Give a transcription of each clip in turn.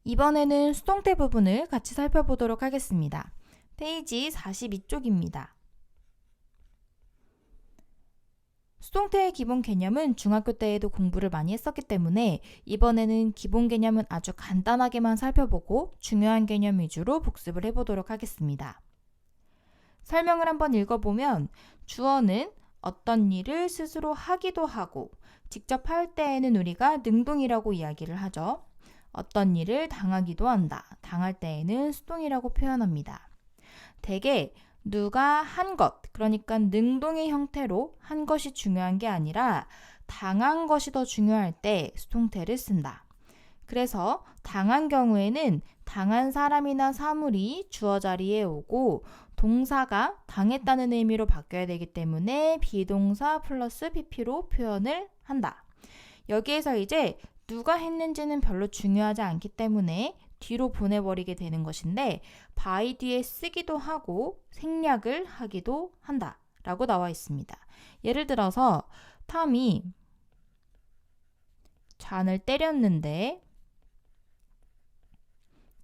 이번에는 수동태 부분을 같이 살펴보도록 하겠습니다. 페이지 42쪽입니다. 수동태의 기본 개념은 중학교 때에도 공부를 많이 했었기 때문에 이번에는 기본 개념은 아주 간단하게만 살펴보고 중요한 개념 위주로 복습을 해보도록 하겠습니다. 설명을 한번 읽어보면 주어는 어떤 일을 스스로 하기도 하고 직접 할 때에는 우리가 능동이라고 이야기를 하죠. 어떤 일을 당하기도 한다. 당할 때에는 수동이라고 표현합니다. 대개 누가 한 것, 그러니까 능동의 형태로 한 것이 중요한 게 아니라 당한 것이 더 중요할 때 수동태를 쓴다. 그래서 당한 경우에는 당한 사람이나 사물이 주어 자리에 오고 동사가 당했다는 의미로 바뀌어야 되기 때문에 비동사 플러스 pp로 표현을 한다. 여기에서 이제 누가 했는지는 별로 중요하지 않기 때문에 뒤로 보내버리게 되는 것인데 by 뒤에 쓰기도 하고 생략을 하기도 한다 라고 나와 있습니다. 예를 들어서 탐이 잔을 때렸는데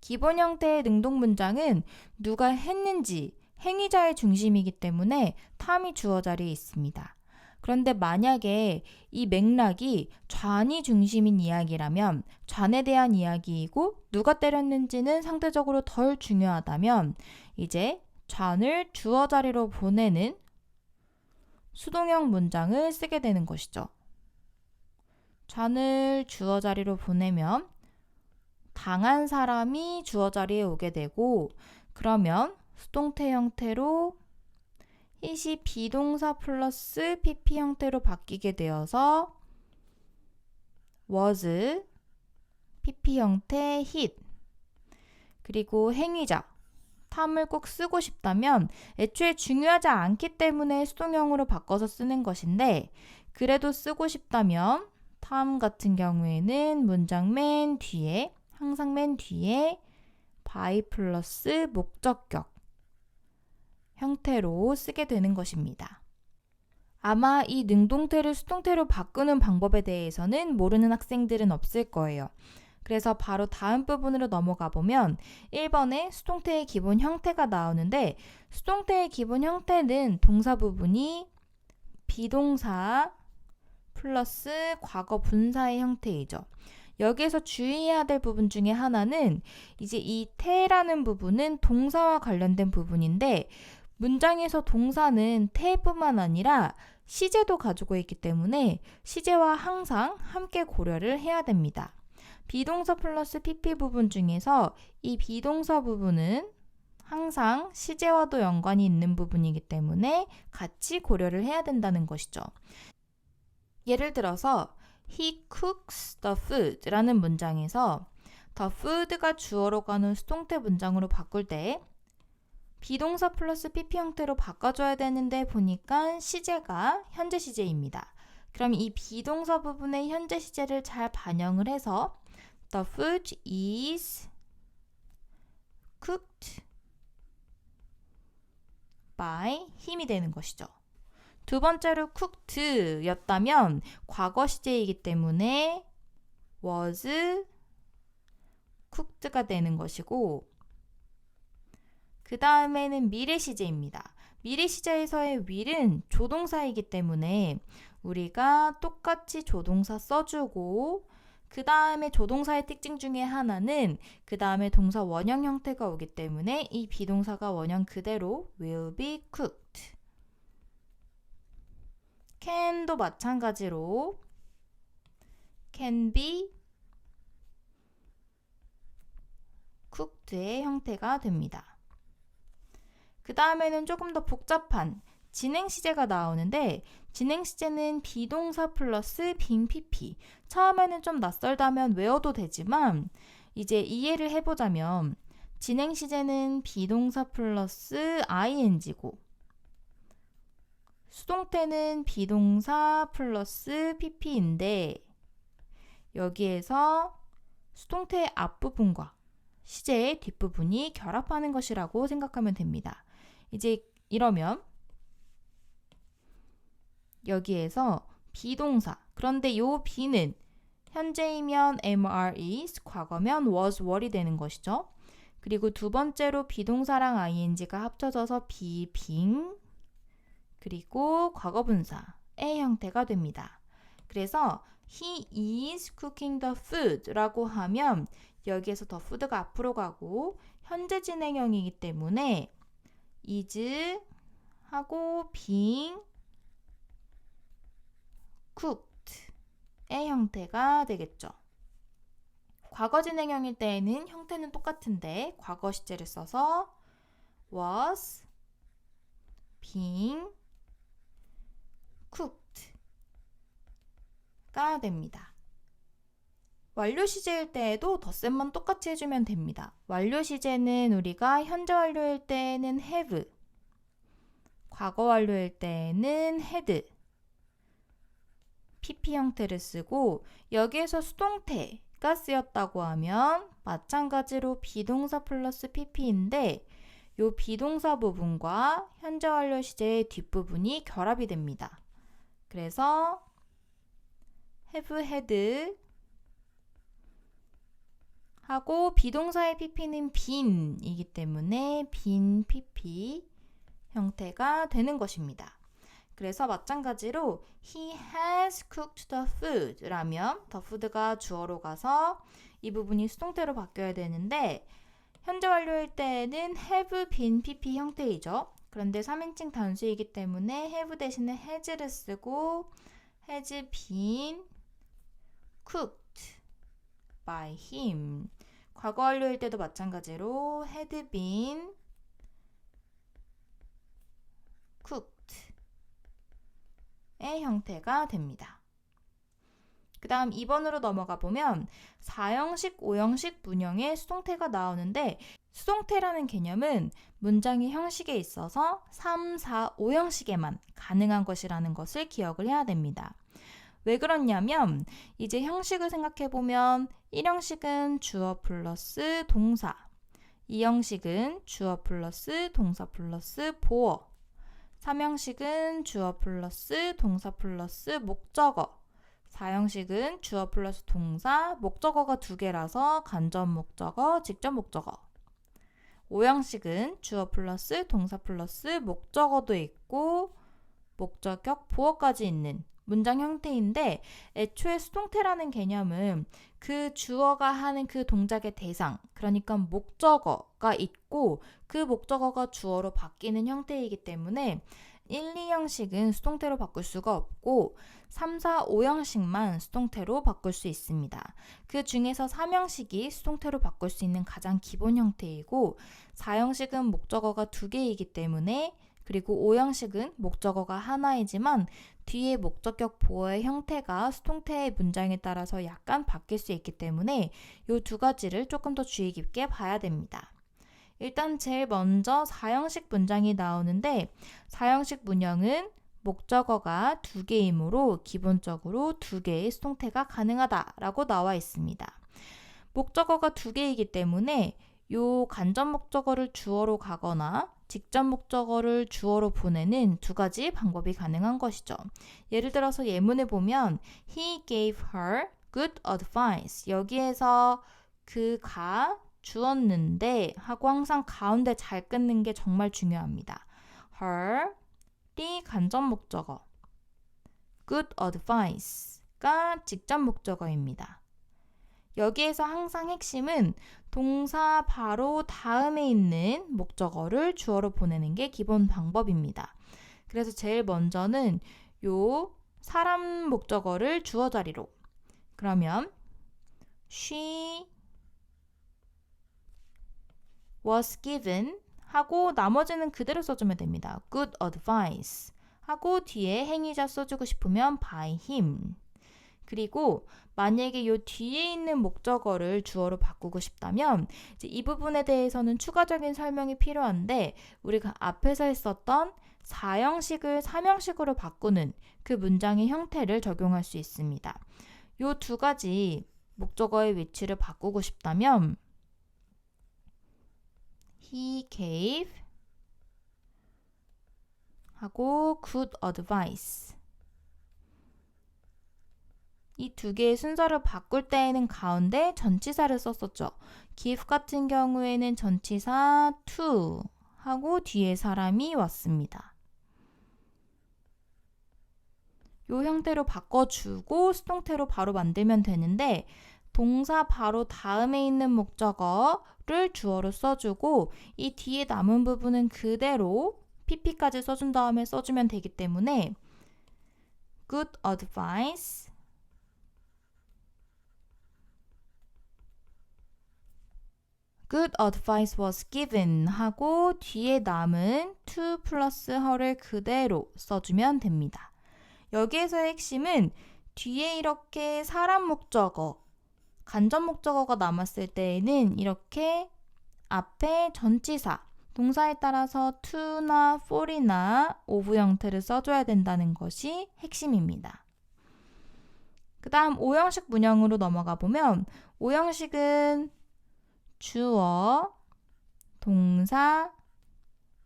기본 형태의 능동 문장은 누가 했는지 행위자의 중심이기 때문에 탐이 주어 자리에 있습니다. 그런데 만약에 이 맥락이 잔이 중심인 이야기라면 잔에 대한 이야기이고 누가 때렸는지는 상대적으로 덜 중요하다면 이제 잔을 주어 자리로 보내는 수동형 문장을 쓰게 되는 것이죠. 잔을 주어 자리로 보내면 당한 사람이 주어 자리에 오게 되고 그러면 수동태 형태로 hit이 비동사 플러스 pp 형태로 바뀌게 되어서 was pp 형태 hit 그리고 행위자 탐을 꼭 쓰고 싶다면 애초에 중요하지 않기 때문에 수동형으로 바꿔서 쓰는 것인데 그래도 쓰고 싶다면 탐 같은 경우에는 문장 맨 뒤에 항상 맨 뒤에 by 플러스 목적격 형태로 쓰게 되는 것입니다. 아마 이 능동태를 수동태로 바꾸는 방법에 대해서는 모르는 학생들은 없을 거예요. 그래서 바로 다음 부분으로 넘어가 보면 1번에 수동태의 기본 형태가 나오는데 수동태의 기본 형태는 동사 부분이 비동사 플러스 과거 분사의 형태이죠. 여기에서 주의해야 될 부분 중에 하나는 이제 이 태라는 부분은 동사와 관련된 부분인데 문장에서 동사는 태뿐만 아니라 시제도 가지고 있기 때문에 시제와 항상 함께 고려를 해야 됩니다. 비동사 플러스 pp 부분 중에서 이 비동사 부분은 항상 시제와도 연관이 있는 부분이기 때문에 같이 고려를 해야 된다는 것이죠. 예를 들어서 He cooks the food 라는 문장에서 the food가 주어로 가는 수동태 문장으로 바꿀 때 비동사 플러스 pp 형태로 바꿔줘야 되는데 보니까 시제가 현재 시제입니다. 그럼 이 비동사 부분의 현재 시제를 잘 반영을 해서 The food is cooked by him이 되는 것이죠. 두 번째로 cooked 였다면 과거 시제이기 때문에 was cooked가 되는 것이고 그 다음에는 미래 시제입니다. 미래 시제에서의 will은 조동사이기 때문에 우리가 똑같이 조동사 써주고 그 다음에 조동사의 특징 중에 하나는 그 다음에 동사 원형 형태가 오기 때문에 이 비동사가 원형 그대로 will be cooked. can도 마찬가지로 can be cooked의 형태가 됩니다. 그 다음에는 조금 더 복잡한 진행 시제가 나오는데 진행 시제는 비동사 플러스 빈 pp. 처음에는 좀 낯설다면 외워도 되지만 이제 이해를 해보자면 진행 시제는 비동사 플러스 ing고 수동태는 비동사 플러스 pp인데 여기에서 수동태의 앞부분과 시제의 뒷부분이 결합하는 것이라고 생각하면 됩니다. 이제 이러면 여기에서 비동사 그런데 요 비는 현재이면 am, is, 과거면 was, were이 되는 것이죠. 그리고 두 번째로 비동사랑 ing가 합쳐져서 be, being, 그리고 과거분사의 형태가 됩니다. 그래서 he is cooking the food 라고 하면 여기에서 the food가 앞으로 가고 현재 진행형이기 때문에 is 하고 being cooked의 형태가 되겠죠. 과거 진행형일 때에는 형태는 똑같은데 과거 시제를 써서 was being cooked가 됩니다. 완료 시제일 때에도 덧셈만 똑같이 해주면 됩니다. 완료 시제는 우리가 현재 완료일 때에는 have, 과거 완료일 때에는 had, PP 형태를 쓰고 여기에서 수동태가 쓰였다고 하면 마찬가지로 비동사 플러스 PP인데 이 비동사 부분과 현재 완료 시제의 뒷부분이 결합이 됩니다. 그래서 have had 하고 비동사의 PP는 been이기 때문에 been PP 형태가 되는 것입니다. 그래서 마찬가지로 he has cooked the food 라면 the food가 주어로 가서 이 부분이 수동태로 바뀌어야 되는데 현재 완료일 때에는 have been PP 형태이죠. 그런데 3인칭 단수이기 때문에 have 대신에 has를 쓰고 has been cooked by him. 과거 완료일 때도 마찬가지로 had been cooked 의 형태가 됩니다. 그 다음 2번으로 넘어가 보면 4형식, 5형식 문형의 수동태가 나오는데 수동태라는 개념은 문장의 형식에 있어서 3, 4, 5형식에만 가능한 것이라는 것을 기억을 해야 됩니다. 왜 그렇냐면 이제 형식을 생각해 보면 1형식은 주어 플러스 동사, 2형식은 주어 플러스 동사 플러스 보어, 3형식은 주어 플러스 동사 플러스 목적어, 4형식은 주어 플러스 동사, 목적어가 2개라서 간접 목적어, 직접 목적어, 5형식은 주어 플러스 동사 플러스 목적어도 있고 목적격, 보어까지 있는 문장 형태인데 애초에 수동태라는 개념은 그 주어가 하는 그 동작의 대상, 그러니까 목적어가 있고 그 목적어가 주어로 바뀌는 형태이기 때문에 1, 2형식은 수동태로 바꿀 수가 없고 3, 4, 5형식만 수동태로 바꿀 수 있습니다. 그 중에서 3형식이 수동태로 바꿀 수 있는 가장 기본 형태이고 4형식은 목적어가 2개이기 때문에 그리고 5형식은 목적어가 하나이지만 뒤에 목적격 보어의 형태가 수동태의 문장에 따라서 약간 바뀔 수 있기 때문에 이 두 가지를 조금 더 주의 깊게 봐야 됩니다. 일단 제일 먼저 4형식 문장이 나오는데 4형식 문형은 목적어가 2개이므로 기본적으로 2개의 수동태가 가능하다라고 나와 있습니다. 목적어가 2개이기 때문에 이 간접 목적어를 주어로 가거나 직접 목적어를 주어로 보내는 두 가지 방법이 가능한 것이죠. 예를 들어서 예문을 보면 He gave her good advice. 여기에서 그가 주었는데 하고 항상 가운데 잘 끊는 게 정말 중요합니다. her이 간접 목적어, good advice가 직접 목적어입니다. 여기에서 항상 핵심은 동사 바로 다음에 있는 목적어를 주어로 보내는 게 기본 방법입니다. 그래서 제일 먼저는 요 사람 목적어를 주어 자리로, 그러면 she was given 하고 나머지는 그대로 써주면 됩니다. good advice 하고 뒤에 행위자 써주고 싶으면 by him. 그리고 만약에 이 뒤에 있는 목적어를 주어로 바꾸고 싶다면 이제 이 부분에 대해서는 추가적인 설명이 필요한데 우리가 앞에서 했었던 4형식을 3형식으로 바꾸는 그 문장의 형태를 적용할 수 있습니다. 이 두 가지 목적어의 위치를 바꾸고 싶다면 He gave 하고 good advice 이 두 개의 순서를 바꿀 때에는 가운데 전치사를 썼었죠. give 같은 경우에는 전치사 to 하고 뒤에 사람이 왔습니다. 이 형태로 바꿔주고 수동태로 바로 만들면 되는데 동사 바로 다음에 있는 목적어를 주어로 써주고 이 뒤에 남은 부분은 그대로 pp까지 써준 다음에 써주면 되기 때문에 good advice Good advice was given 하고 뒤에 남은 to 플러스 her를 그대로 써주면 됩니다. 여기에서의 핵심은 뒤에 이렇게 사람 목적어, 간접 목적어가 남았을 때에는 이렇게 앞에 전치사, 동사에 따라서 to나 for이나 of 형태를 써줘야 된다는 것이 핵심입니다. 그 다음 5형식 문형으로 넘어가 보면 5형식은 주어, 동사,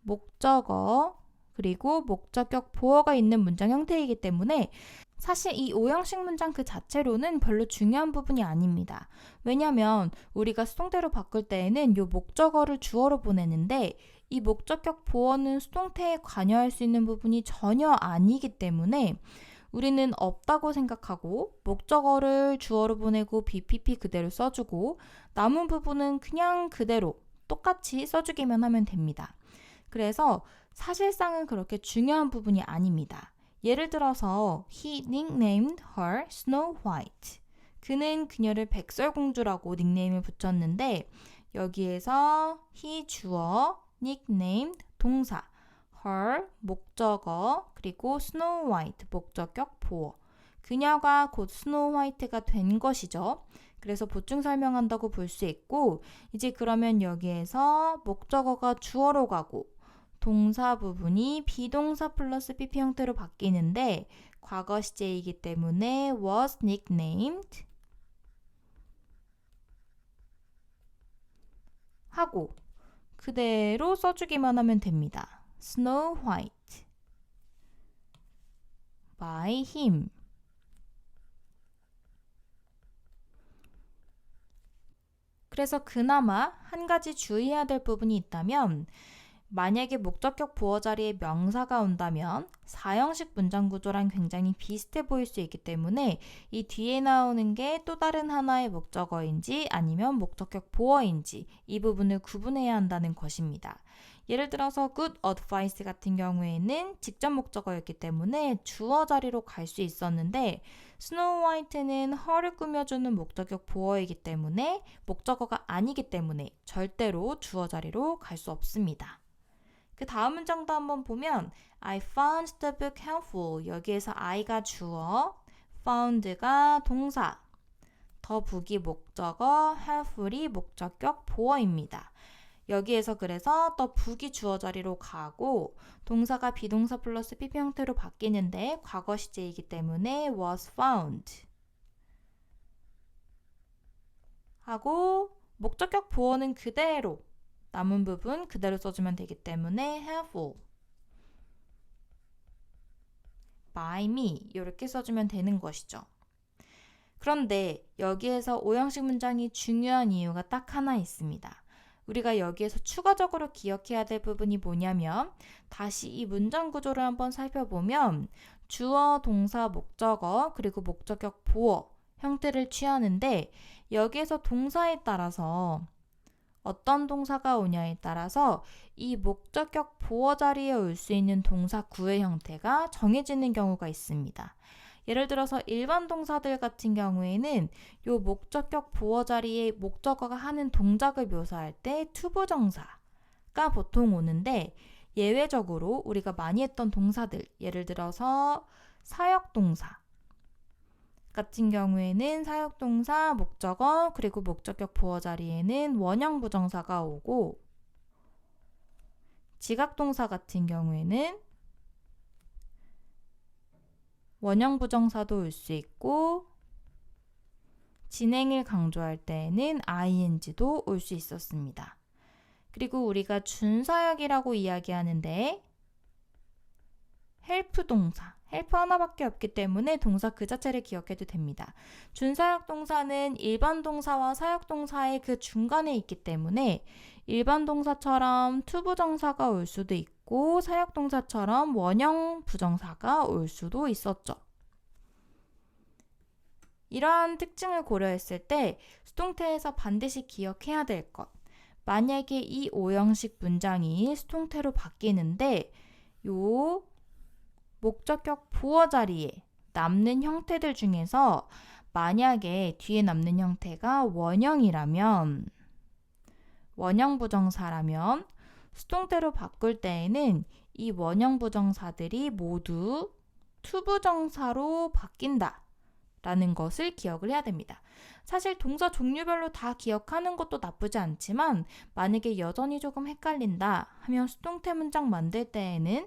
목적어, 그리고 목적격 보어가 있는 문장 형태이기 때문에 사실 이 5형식 문장 그 자체로는 별로 중요한 부분이 아닙니다. 왜냐하면 우리가 수동태로 바꿀 때에는 이 목적어를 주어로 보내는데 이 목적격 보어는 수동태에 관여할 수 있는 부분이 전혀 아니기 때문에 우리는 없다고 생각하고 목적어를 주어로 보내고 BPP 그대로 써주고 남은 부분은 그냥 그대로 똑같이 써주기만 하면 됩니다. 그래서 사실상은 그렇게 중요한 부분이 아닙니다. 예를 들어서 He nicknamed her Snow White. 그는 그녀를 백설공주라고 닉네임을 붙였는데 여기에서 he 주어, nicknamed 동사, her 목적어, 그리고 Snow White 목적격 보어. 그녀가 곧 스노우 화이트가 된 것이죠. 그래서 보충 설명한다고 볼 수 있고 이제 그러면 여기에서 목적어가 주어로 가고 동사 부분이 비동사 플러스 PP 형태로 바뀌는데 과거 시제이기 때문에 was nicknamed 하고 그대로 써주기만 하면 됩니다. Snow White by him. 그래서 그나마 한 가지 주의해야 될 부분이 있다면 만약에 목적격 보어 자리에 명사가 온다면 4형식 문장 구조랑 굉장히 비슷해 보일 수 있기 때문에 이 뒤에 나오는 게 또 다른 하나의 목적어인지 아니면 목적격 보어인지 이 부분을 구분해야 한다는 것입니다. 예를 들어서 good advice 같은 경우에는 직접 목적어였기 때문에 주어 자리로 갈 수 있었는데 스노우 화이트는 her를 꾸며주는 목적격 보어이기 때문에 목적어가 아니기 때문에 절대로 주어 자리로 갈 수 없습니다. 그 다음 문장도 한번 보면 I found the book helpful. 여기에서 I가 주어, found가 동사, the book이 목적어, helpful이 목적격 보어입니다. 여기에서 그래서 the book이 주어 자리로 가고 동사가 비동사 플러스 PP 형태로 바뀌는데 과거 시제이기 때문에 was found 하고 목적격 보어는 그대로 남은 부분 그대로 써주면 되기 때문에 helpful by me 이렇게 써주면 되는 것이죠. 그런데 여기에서 5형식 문장이 중요한 이유가 딱 하나 있습니다. 우리가 여기에서 추가적으로 기억해야 될 부분이 뭐냐면 다시 이 문장 구조를 한번 살펴보면 주어, 동사, 목적어, 그리고 목적격 보어 형태를 취하는데 여기에서 동사에 따라서 어떤 동사가 오냐에 따라서 이 목적격 보어 자리에 올 수 있는 동사 구의 형태가 정해지는 경우가 있습니다. 예를 들어서 일반 동사들 같은 경우에는 이 목적격 보어 자리에 목적어가 하는 동작을 묘사할 때 투부정사가 보통 오는데 예외적으로 우리가 많이 했던 동사들 예를 들어서 사역동사 같은 경우에는 사역동사, 목적어, 그리고 목적격 보어 자리에는 원형 부정사가 오고 지각동사 같은 경우에는 원형 부정사도 올 수 있고 진행을 강조할 때에는 ing도 올 수 있었습니다. 그리고 우리가 준사역이라고 이야기하는데 헬프 동사, 헬프 하나밖에 없기 때문에 동사 그 자체를 기억해도 됩니다. 준사역 동사는 일반 동사와 사역 동사의 그 중간에 있기 때문에 일반 동사처럼 to 부정사가 올 수도 있고 사역 동사처럼 원형 부정사가 올 수도 있었죠. 이러한 특징을 고려했을 때 수동태에서 반드시 기억해야 될 것. 만약에 이 오형식 문장이 수동태로 바뀌는데 요 목적격 보어 자리에 남는 형태들 중에서 만약에 뒤에 남는 형태가 원형이라면 원형 부정사라면 수동태로 바꿀 때에는 이 원형 부정사들이 모두 to 부정사로 바뀐다 라는 것을 기억을 해야 됩니다. 사실 동사 종류별로 다 기억하는 것도 나쁘지 않지만 만약에 여전히 조금 헷갈린다 하면 수동태 문장 만들 때에는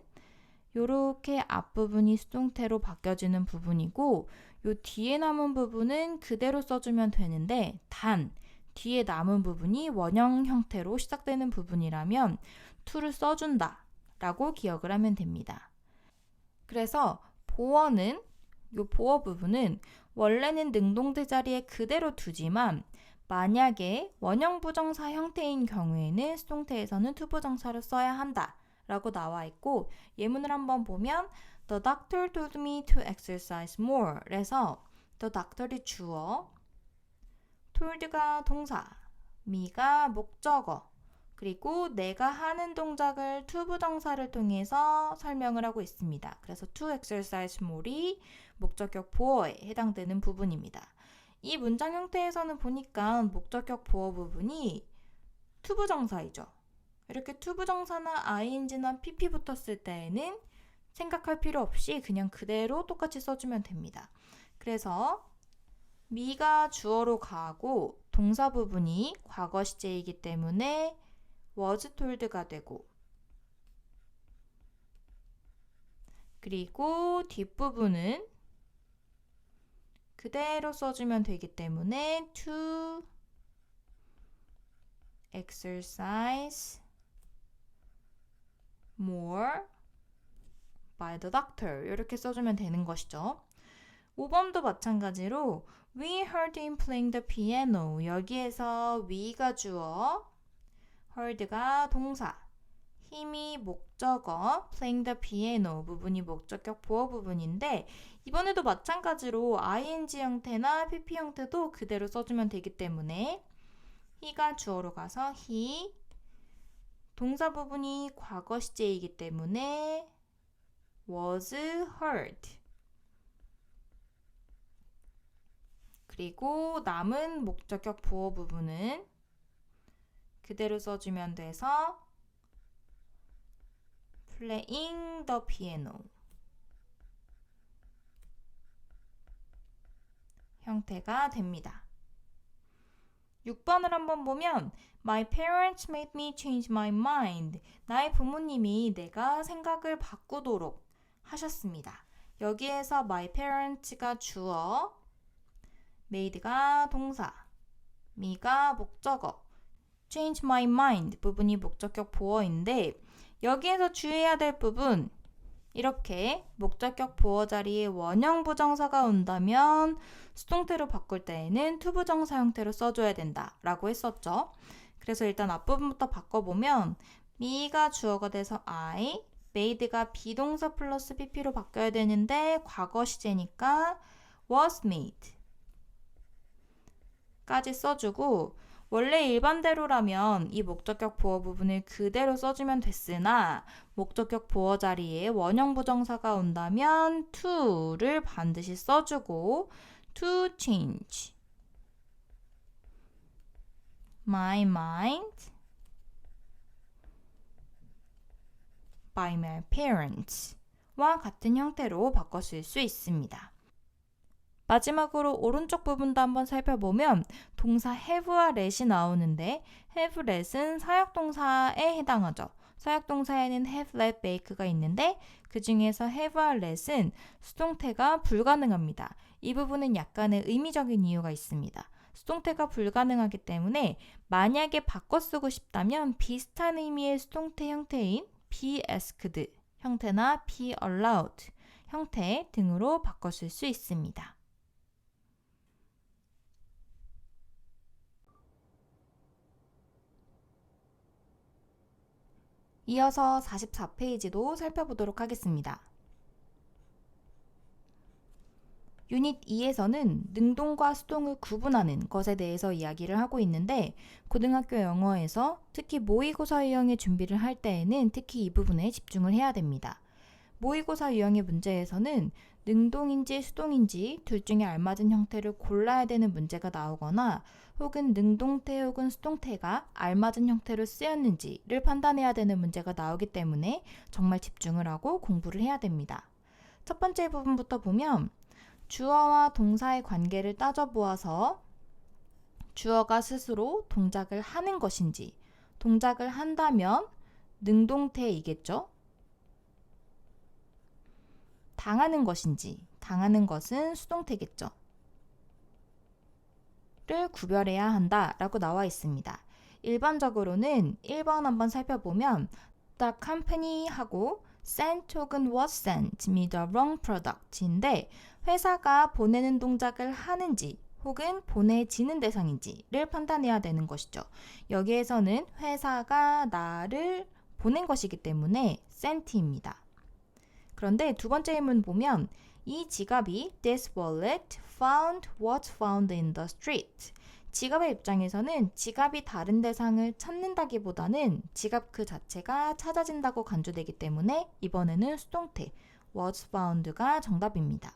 이렇게 앞부분이 수동태로 바뀌어지는 부분이고 요 뒤에 남은 부분은 그대로 써주면 되는데 단 뒤에 남은 부분이 원형 형태로 시작되는 부분이라면 to를 써준다 라고 기억을 하면 됩니다. 그래서 보어는 요 보어 부분은 원래는 능동태 자리에 그대로 두지만 만약에 원형 부정사 형태인 경우에는 수동태에서는 to 부정사를 써야 한다 라고 나와 있고 예문을 한번 보면 The doctor told me to exercise more 그래서 the doctor이 주어 told가 동사 me가 목적어 그리고 내가 하는 동작을 to 부정사를 통해서 설명을 하고 있습니다. 그래서 to exercise more이 목적격 보어에 해당되는 부분입니다. 이 문장 형태에서는 보니까 목적격 보어 부분이 to 부정사이죠. 이렇게 to 부정사나 ing나 pp 붙었을 때에는 생각할 필요 없이 그냥 그대로 똑같이 써주면 됩니다. 그래서 me가 주어로 가고 동사 부분이 과거 시제이기 때문에 was told가 되고 그리고 뒷부분은 그대로 써주면 되기 때문에 to exercise more by the doctor 이렇게 써주면 되는 것이죠. 5번도 마찬가지로 We heard him playing the piano 여기에서 we가 주어 heard가 동사 힘이 목적어 playing the piano 부분이 목적격 보어 부분인데 이번에도 마찬가지로 ing 형태나 pp 형태도 그대로 써주면 되기 때문에 he가 주어로 가서 he 동사 부분이 과거 시제이기 때문에 was heard 그리고 남은 목적격 보어 부분은 그대로 써주면 돼서 playing the piano 형태가 됩니다. 6번을 한번 보면 My parents made me change my mind. 나의 부모님이 내가 생각을 바꾸도록 하셨습니다. 여기에서 my parents가 주어, made가 동사, me가 목적어, change my mind 부분이 목적격 보어인데 여기에서 주의해야 될 부분 이렇게 목적격 보어 자리에 원형 부정사가 온다면 수동태로 바꿀 때에는 to 부정사 형태로 써줘야 된다 라고 했었죠. 그래서 일단 앞부분부터 바꿔보면 me가 주어가 돼서 I, made가 비동사 플러스 pp로 바뀌어야 되는데 과거 시제니까 was made 까지 써주고 원래 일반대로라면 이 목적격 보어 부분을 그대로 써주면 됐으나 목적격 보어 자리에 원형 부정사가 온다면 to를 반드시 써주고 to change my mind by my parents와 같은 형태로 바꿨을 수 있습니다. 마지막으로 오른쪽 부분도 한번 살펴보면 동사 have와 let이 나오는데 have, let은 사역동사에 해당하죠. 사역동사에는 have, let, make가 있는데 그 중에서 have와 let은 수동태가 불가능합니다. 이 부분은 약간의 의미적인 이유가 있습니다. 수동태가 불가능하기 때문에 만약에 바꿔 쓰고 싶다면 비슷한 의미의 수동태 형태인 be asked 형태나 be allowed 형태 등으로 바꿨을 수 있습니다. 이어서 44페이지도 살펴보도록 하겠습니다. 유닛 2에서는 능동과 수동을 구분하는 것에 대해서 이야기를 하고 있는데 고등학교 영어에서 특히 모의고사 유형의 준비를 할 때에는 특히 이 부분에 집중을 해야 됩니다. 모의고사 유형의 문제에서는 능동인지 수동인지 둘 중에 알맞은 형태를 골라야 되는 문제가 나오거나 혹은 능동태 혹은 수동태가 알맞은 형태로 쓰였는지를 판단해야 되는 문제가 나오기 때문에 정말 집중을 하고 공부를 해야 됩니다. 첫 번째 부분부터 보면 주어와 동사의 관계를 따져보아서 주어가 스스로 동작을 하는 것인지, 동작을 한다면 능동태이겠죠? 당하는 것인지, 당하는 것은 수동태겠죠? 를 구별해야 한다라고 나와 있습니다. 일반적으로는 1번 한번 살펴보면 The company 하고 sent 혹은 was sent me the wrong product인데 회사가 보내는 동작을 하는지 혹은 보내지는 대상인지를 판단해야 되는 것이죠. 여기에서는 회사가 나를 보낸 것이기 때문에 sent입니다. 그런데 두 번째 의문 보면 이 지갑이 This wallet found what found in the street. 지갑의 입장에서는 지갑이 다른 대상을 찾는다기보다는 지갑 그 자체가 찾아진다고 간주되기 때문에 이번에는 수동태 was found가 정답입니다.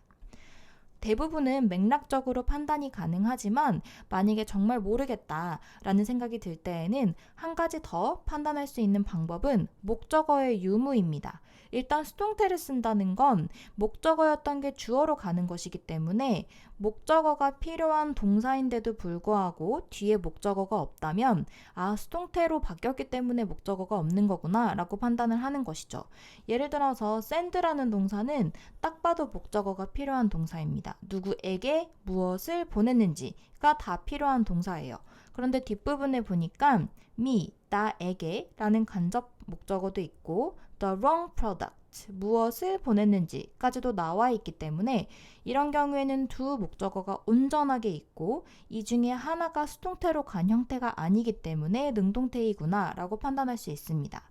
대부분은 맥락적으로 판단이 가능하지만 만약에 정말 모르겠다라는 생각이 들 때에는 한 가지 더 판단할 수 있는 방법은 목적어의 유무입니다. 일단 수동태를 쓴다는 건 목적어였던 게 주어로 가는 것이기 때문에 목적어가 필요한 동사인데도 불구하고 뒤에 목적어가 없다면 수동태로 바뀌었기 때문에 목적어가 없는 거구나 라고 판단을 하는 것이죠. 예를 들어서 send라는 동사는 딱 봐도 목적어가 필요한 동사입니다. 누구에게 무엇을 보냈는지가 다 필요한 동사예요. 그런데 뒷부분에 보니까 me, 나에게 라는 간접 목적어도 있고 the wrong product, 무엇을 보냈는지까지도 나와 있기 때문에 이런 경우에는 두 목적어가 온전하게 있고 이 중에 하나가 수동태로 간 형태가 아니기 때문에 능동태이구나 라고 판단할 수 있습니다.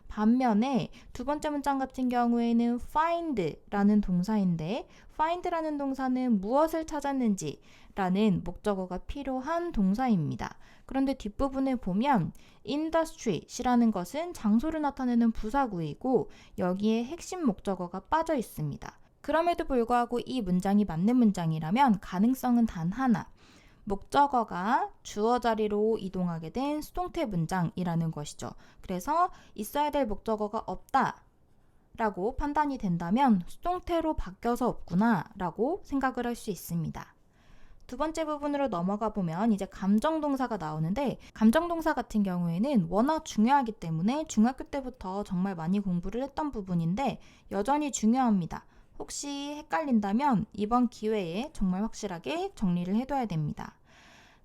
반면에 두 번째 문장 같은 경우에는 find라는 동사인데 find라는 동사는 무엇을 찾았는지 라는 목적어가 필요한 동사입니다. 그런데 뒷부분에 보면 industry라는 것은 장소를 나타내는 부사구이고 여기에 핵심 목적어가 빠져 있습니다. 그럼에도 불구하고 이 문장이 맞는 문장이라면 가능성은 단 하나. 목적어가 주어 자리로 이동하게 된 수동태 문장이라는 것이죠. 그래서 있어야 될 목적어가 없다 라고 판단이 된다면 수동태로 바뀌어서 없구나 라고 생각을 할 수 있습니다. 두 번째 부분으로 넘어가 보면 이제 감정동사가 나오는데 감정동사 같은 경우에는 워낙 중요하기 때문에 중학교 때부터 정말 많이 공부를 했던 부분인데 여전히 중요합니다. 혹시 헷갈린다면 이번 기회에 정말 확실하게 정리를 해둬야 됩니다.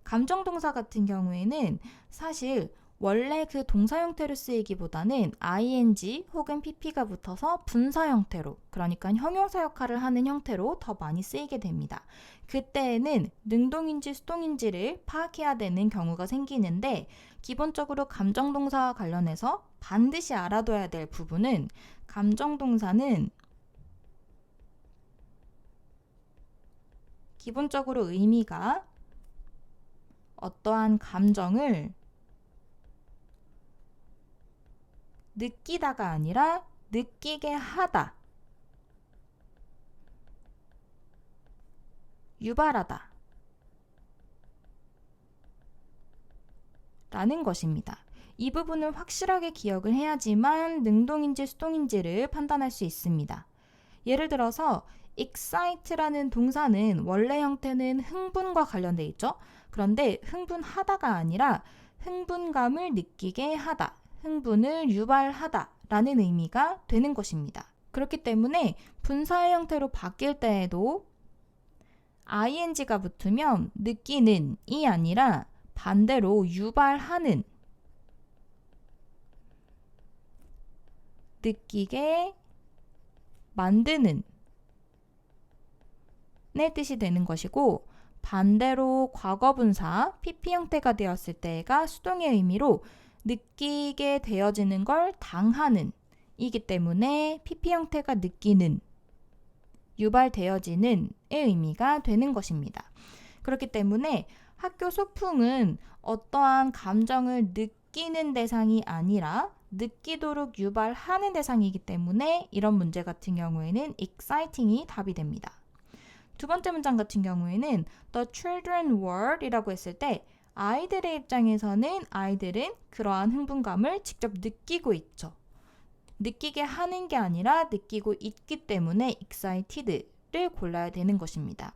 감정동사 같은 경우에는 사실 원래 그 동사 형태로 쓰이기보다는 ing 혹은 pp가 붙어서 분사 형태로, 그러니까 형용사 역할을 하는 형태로 더 많이 쓰이게 됩니다. 그때에는 능동인지 수동인지를 파악해야 되는 경우가 생기는데 기본적으로 감정동사와 관련해서 반드시 알아둬야 될 부분은 감정동사는 기본적으로 의미가 어떠한 감정을 느끼다가 아니라 느끼게 하다, 유발하다 라는 것입니다. 이 부분을 확실하게 기억을 해야지만 능동인지 수동인지를 판단할 수 있습니다. 예를 들어서 excite라는 동사는 원래 형태는 흥분과 관련돼 있죠. 그런데 흥분하다가 아니라 흥분감을 느끼게 하다, 흥분을 유발하다 라는 의미가 되는 것입니다. 그렇기 때문에 분사의 형태로 바뀔 때에도 ing가 붙으면 느끼는이 아니라 반대로 유발하는, 느끼게 만드는 뜻이 되는 것이고 반대로 과거분사 PP 형태가 되었을 때가 수동의 의미로 느끼게 되어지는 걸 당하는 이기 때문에 PP 형태가 느끼는, 유발되어지는 의 의미가 되는 것입니다. 그렇기 때문에 학교 소풍은 어떠한 감정을 느끼는 대상이 아니라 느끼도록 유발하는 대상이기 때문에 이런 문제 같은 경우에는 exciting이 답이 됩니다. 두 번째 문장 같은 경우에는 The children were 이라고 했을 때 아이들의 입장에서는 아이들은 그러한 흥분감을 직접 느끼고 있죠. 느끼게 하는 게 아니라 느끼고 있기 때문에 excited를 골라야 되는 것입니다.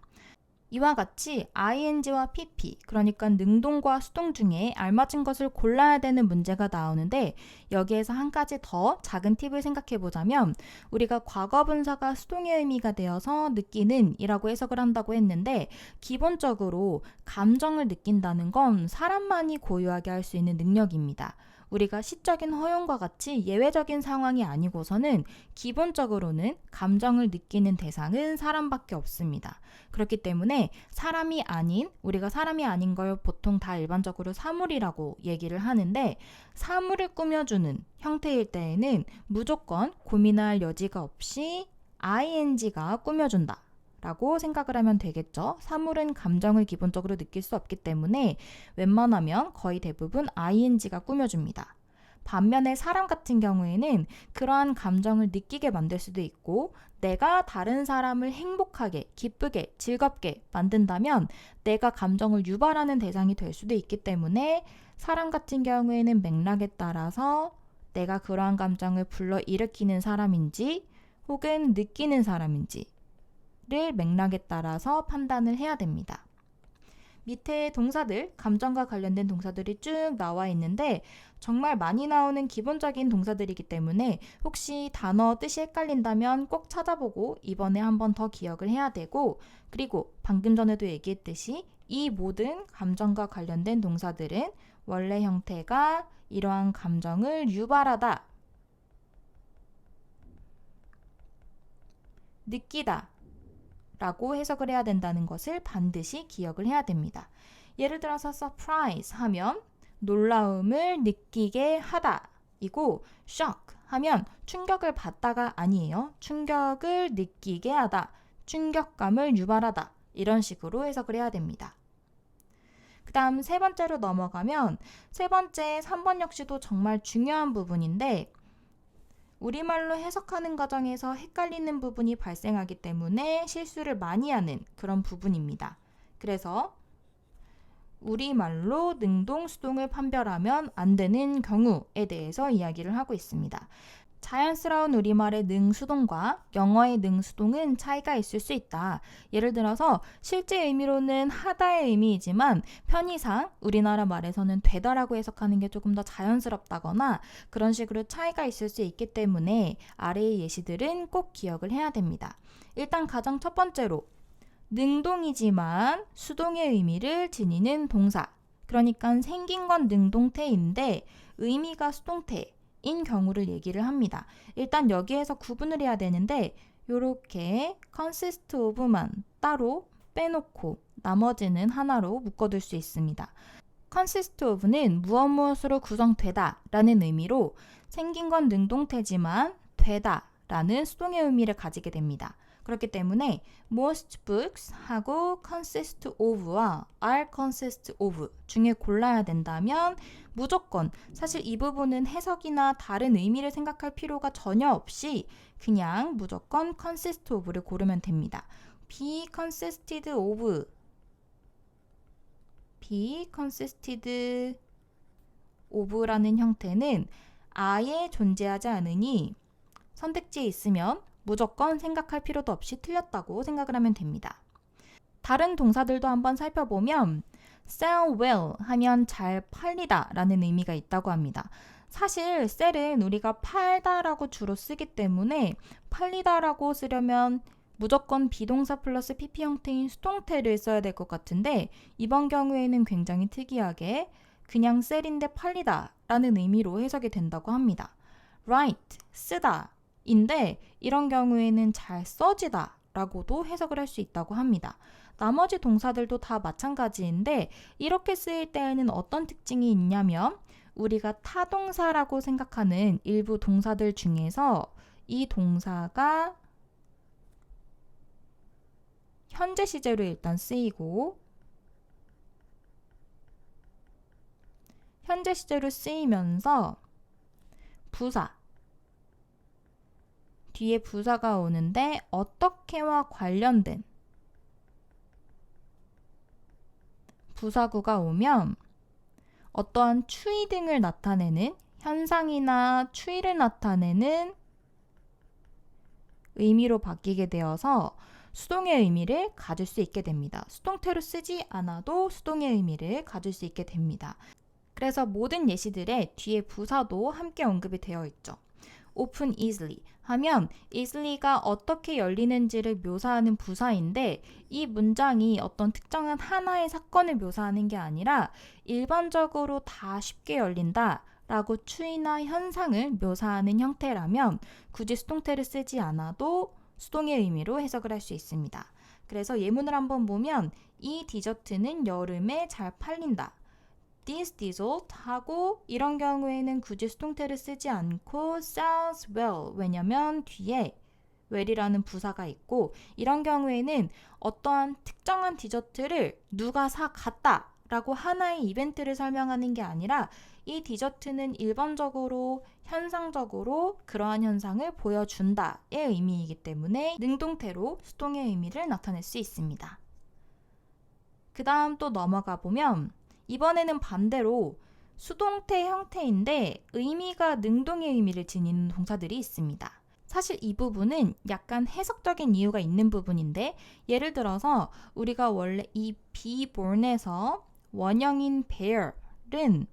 이와 같이 ing와 pp, 그러니까 능동과 수동 중에 알맞은 것을 골라야 되는 문제가 나오는데 여기에서 한 가지 더 작은 팁을 생각해 보자면 우리가 과거분사가 수동의 의미가 되어서 느끼는 이라고 해석을 한다고 했는데 기본적으로 감정을 느낀다는 건 사람만이 고유하게 할 수 있는 능력입니다. 우리가 시적인 허용과 같이 예외적인 상황이 아니고서는 기본적으로는 감정을 느끼는 대상은 사람밖에 없습니다. 그렇기 때문에 사람이 아닌, 우리가 사람이 아닌 걸 보통 다 일반적으로 사물이라고 얘기를 하는데 사물을 꾸며주는 형태일 때에는 무조건 고민할 여지가 없이 ing가 꾸며준다 라고 생각을 하면 되겠죠. 사물은 감정을 기본적으로 느낄 수 없기 때문에 웬만하면 거의 대부분 ing가 꾸며줍니다. 반면에 사람 같은 경우에는 그러한 감정을 느끼게 만들 수도 있고 내가 다른 사람을 행복하게, 기쁘게, 즐겁게 만든다면 내가 감정을 유발하는 대상이 될 수도 있기 때문에 사람 같은 경우에는 맥락에 따라서 내가 그러한 감정을 불러일으키는 사람인지 혹은 느끼는 사람인지 를 맥락에 따라서 판단을 해야 됩니다. 밑에 동사들, 감정과 관련된 동사들이 쭉 나와 있는데 정말 많이 나오는 기본적인 동사들이기 때문에 혹시 단어 뜻이 헷갈린다면 꼭 찾아보고 이번에 한 번 더 기억을 해야 되고 그리고 방금 전에도 얘기했듯이 이 모든 감정과 관련된 동사들은 원래 형태가 이러한 감정을 유발하다, 느끼다 라고 해석을 해야 된다는 것을 반드시 기억을 해야 됩니다. 예를 들어서 surprise 하면 놀라움을 느끼게 하다 이고 shock 하면 충격을 받다가 아니에요. 충격을 느끼게 하다, 충격감을 유발하다 이런 식으로 해석을 해야 됩니다. 그 다음 세 번째로 넘어가면 세 번째 3번 역시도 정말 중요한 부분인데 우리말로 해석하는 과정에서 헷갈리는 부분이 발생하기 때문에 실수를 많이 하는 그런 부분입니다. 그래서 우리말로 능동, 수동을 판별하면 안 되는 경우에 대해서 이야기를 하고 있습니다. 자연스러운 우리말의 능수동과 영어의 능수동은 차이가 있을 수 있다. 예를 들어서 실제 의미로는 하다의 의미이지만 편의상 우리나라 말에서는 되다라고 해석하는 게 조금 더 자연스럽다거나 그런 식으로 차이가 있을 수 있기 때문에 아래의 예시들은 꼭 기억을 해야 됩니다. 일단 가장 첫 번째로 능동이지만 수동의 의미를 지니는 동사. 그러니까 생긴 건 능동태인데 의미가 수동태. 인 경우를 얘기를 합니다. 일단 여기에서 구분을 해야 되는데 이렇게 consist of만 따로 빼놓고 나머지는 하나로 묶어둘 수 있습니다. consist of는 무엇으로 구성되다 라는 의미로 생긴 건 능동태지만 되다 라는 수동의 의미를 가지게 됩니다. 그렇기 때문에 most books 하고 consist of와 are consist of 중에 골라야 된다면 무조건 사실 이 부분은 해석이나 다른 의미를 생각할 필요가 전혀 없이 그냥 무조건 consist of를 고르면 됩니다. be consisted of라는 형태는 아예 존재하지 않으니 선택지에 있으면 무조건 생각할 필요도 없이 틀렸다고 생각을 하면 됩니다. 다른 동사들도 한번 살펴보면 sell well 하면 잘 팔리다 라는 의미가 있다고 합니다. 사실 sell은 우리가 팔다라고 주로 쓰기 때문에 팔리다라고 쓰려면 무조건 비동사 플러스 PP 형태인 수동태를 써야 될 것 같은데 이번 경우에는 굉장히 특이하게 그냥 sell인데 팔리다 라는 의미로 해석이 된다고 합니다. write, 쓰다 인데 이런 경우에는 잘 써지다 라고도 해석을 할 수 있다고 합니다. 나머지 동사들도 다 마찬가지인데 이렇게 쓰일 때에는 어떤 특징이 있냐면 우리가 타동사라고 생각하는 일부 동사들 중에서 이 동사가 현재 시제로 일단 쓰이고 현재 시제로 쓰이면서 부사 뒤에 부사가 오는데 어떻게와 관련된 부사구가 오면 어떠한 추이 등을 나타내는 현상이나 추이를 나타내는 의미로 바뀌게 되어서 수동의 의미를 가질 수 있게 됩니다. 수동태로 쓰지 않아도 수동의 의미를 가질 수 있게 됩니다. 그래서 모든 예시들에 뒤에 부사도 함께 언급이 되어 있죠. open easily 하면 easily가 어떻게 열리는지를 묘사하는 부사인데 이 문장이 어떤 특정한 하나의 사건을 묘사하는 게 아니라 일반적으로 다 쉽게 열린다 라고 추이나 현상을 묘사하는 형태라면 굳이 수동태를 쓰지 않아도 수동의 의미로 해석을 할 수 있습니다. 그래서 예문을 한번 보면 이 디저트는 여름에 잘 팔린다. This dessert 하고 이런 경우에는 굳이 수동태를 쓰지 않고 sells well 왜냐면 뒤에 well이라는 부사가 있고 이런 경우에는 어떠한 특정한 디저트를 누가 사 갔다 라고 하나의 이벤트를 설명하는 게 아니라 이 디저트는 일반적으로 현상적으로 그러한 현상을 보여준다의 의미이기 때문에 능동태로 수동의 의미를 나타낼 수 있습니다. 그 다음 또 넘어가 보면 이번에는 반대로 수동태 형태인데 의미가 능동의 의미를 지니는 동사들이 있습니다. 사실 이 부분은 약간 해석적인 이유가 있는 부분인데 예를 들어서 우리가 원래 이 be born에서 원형인 bear은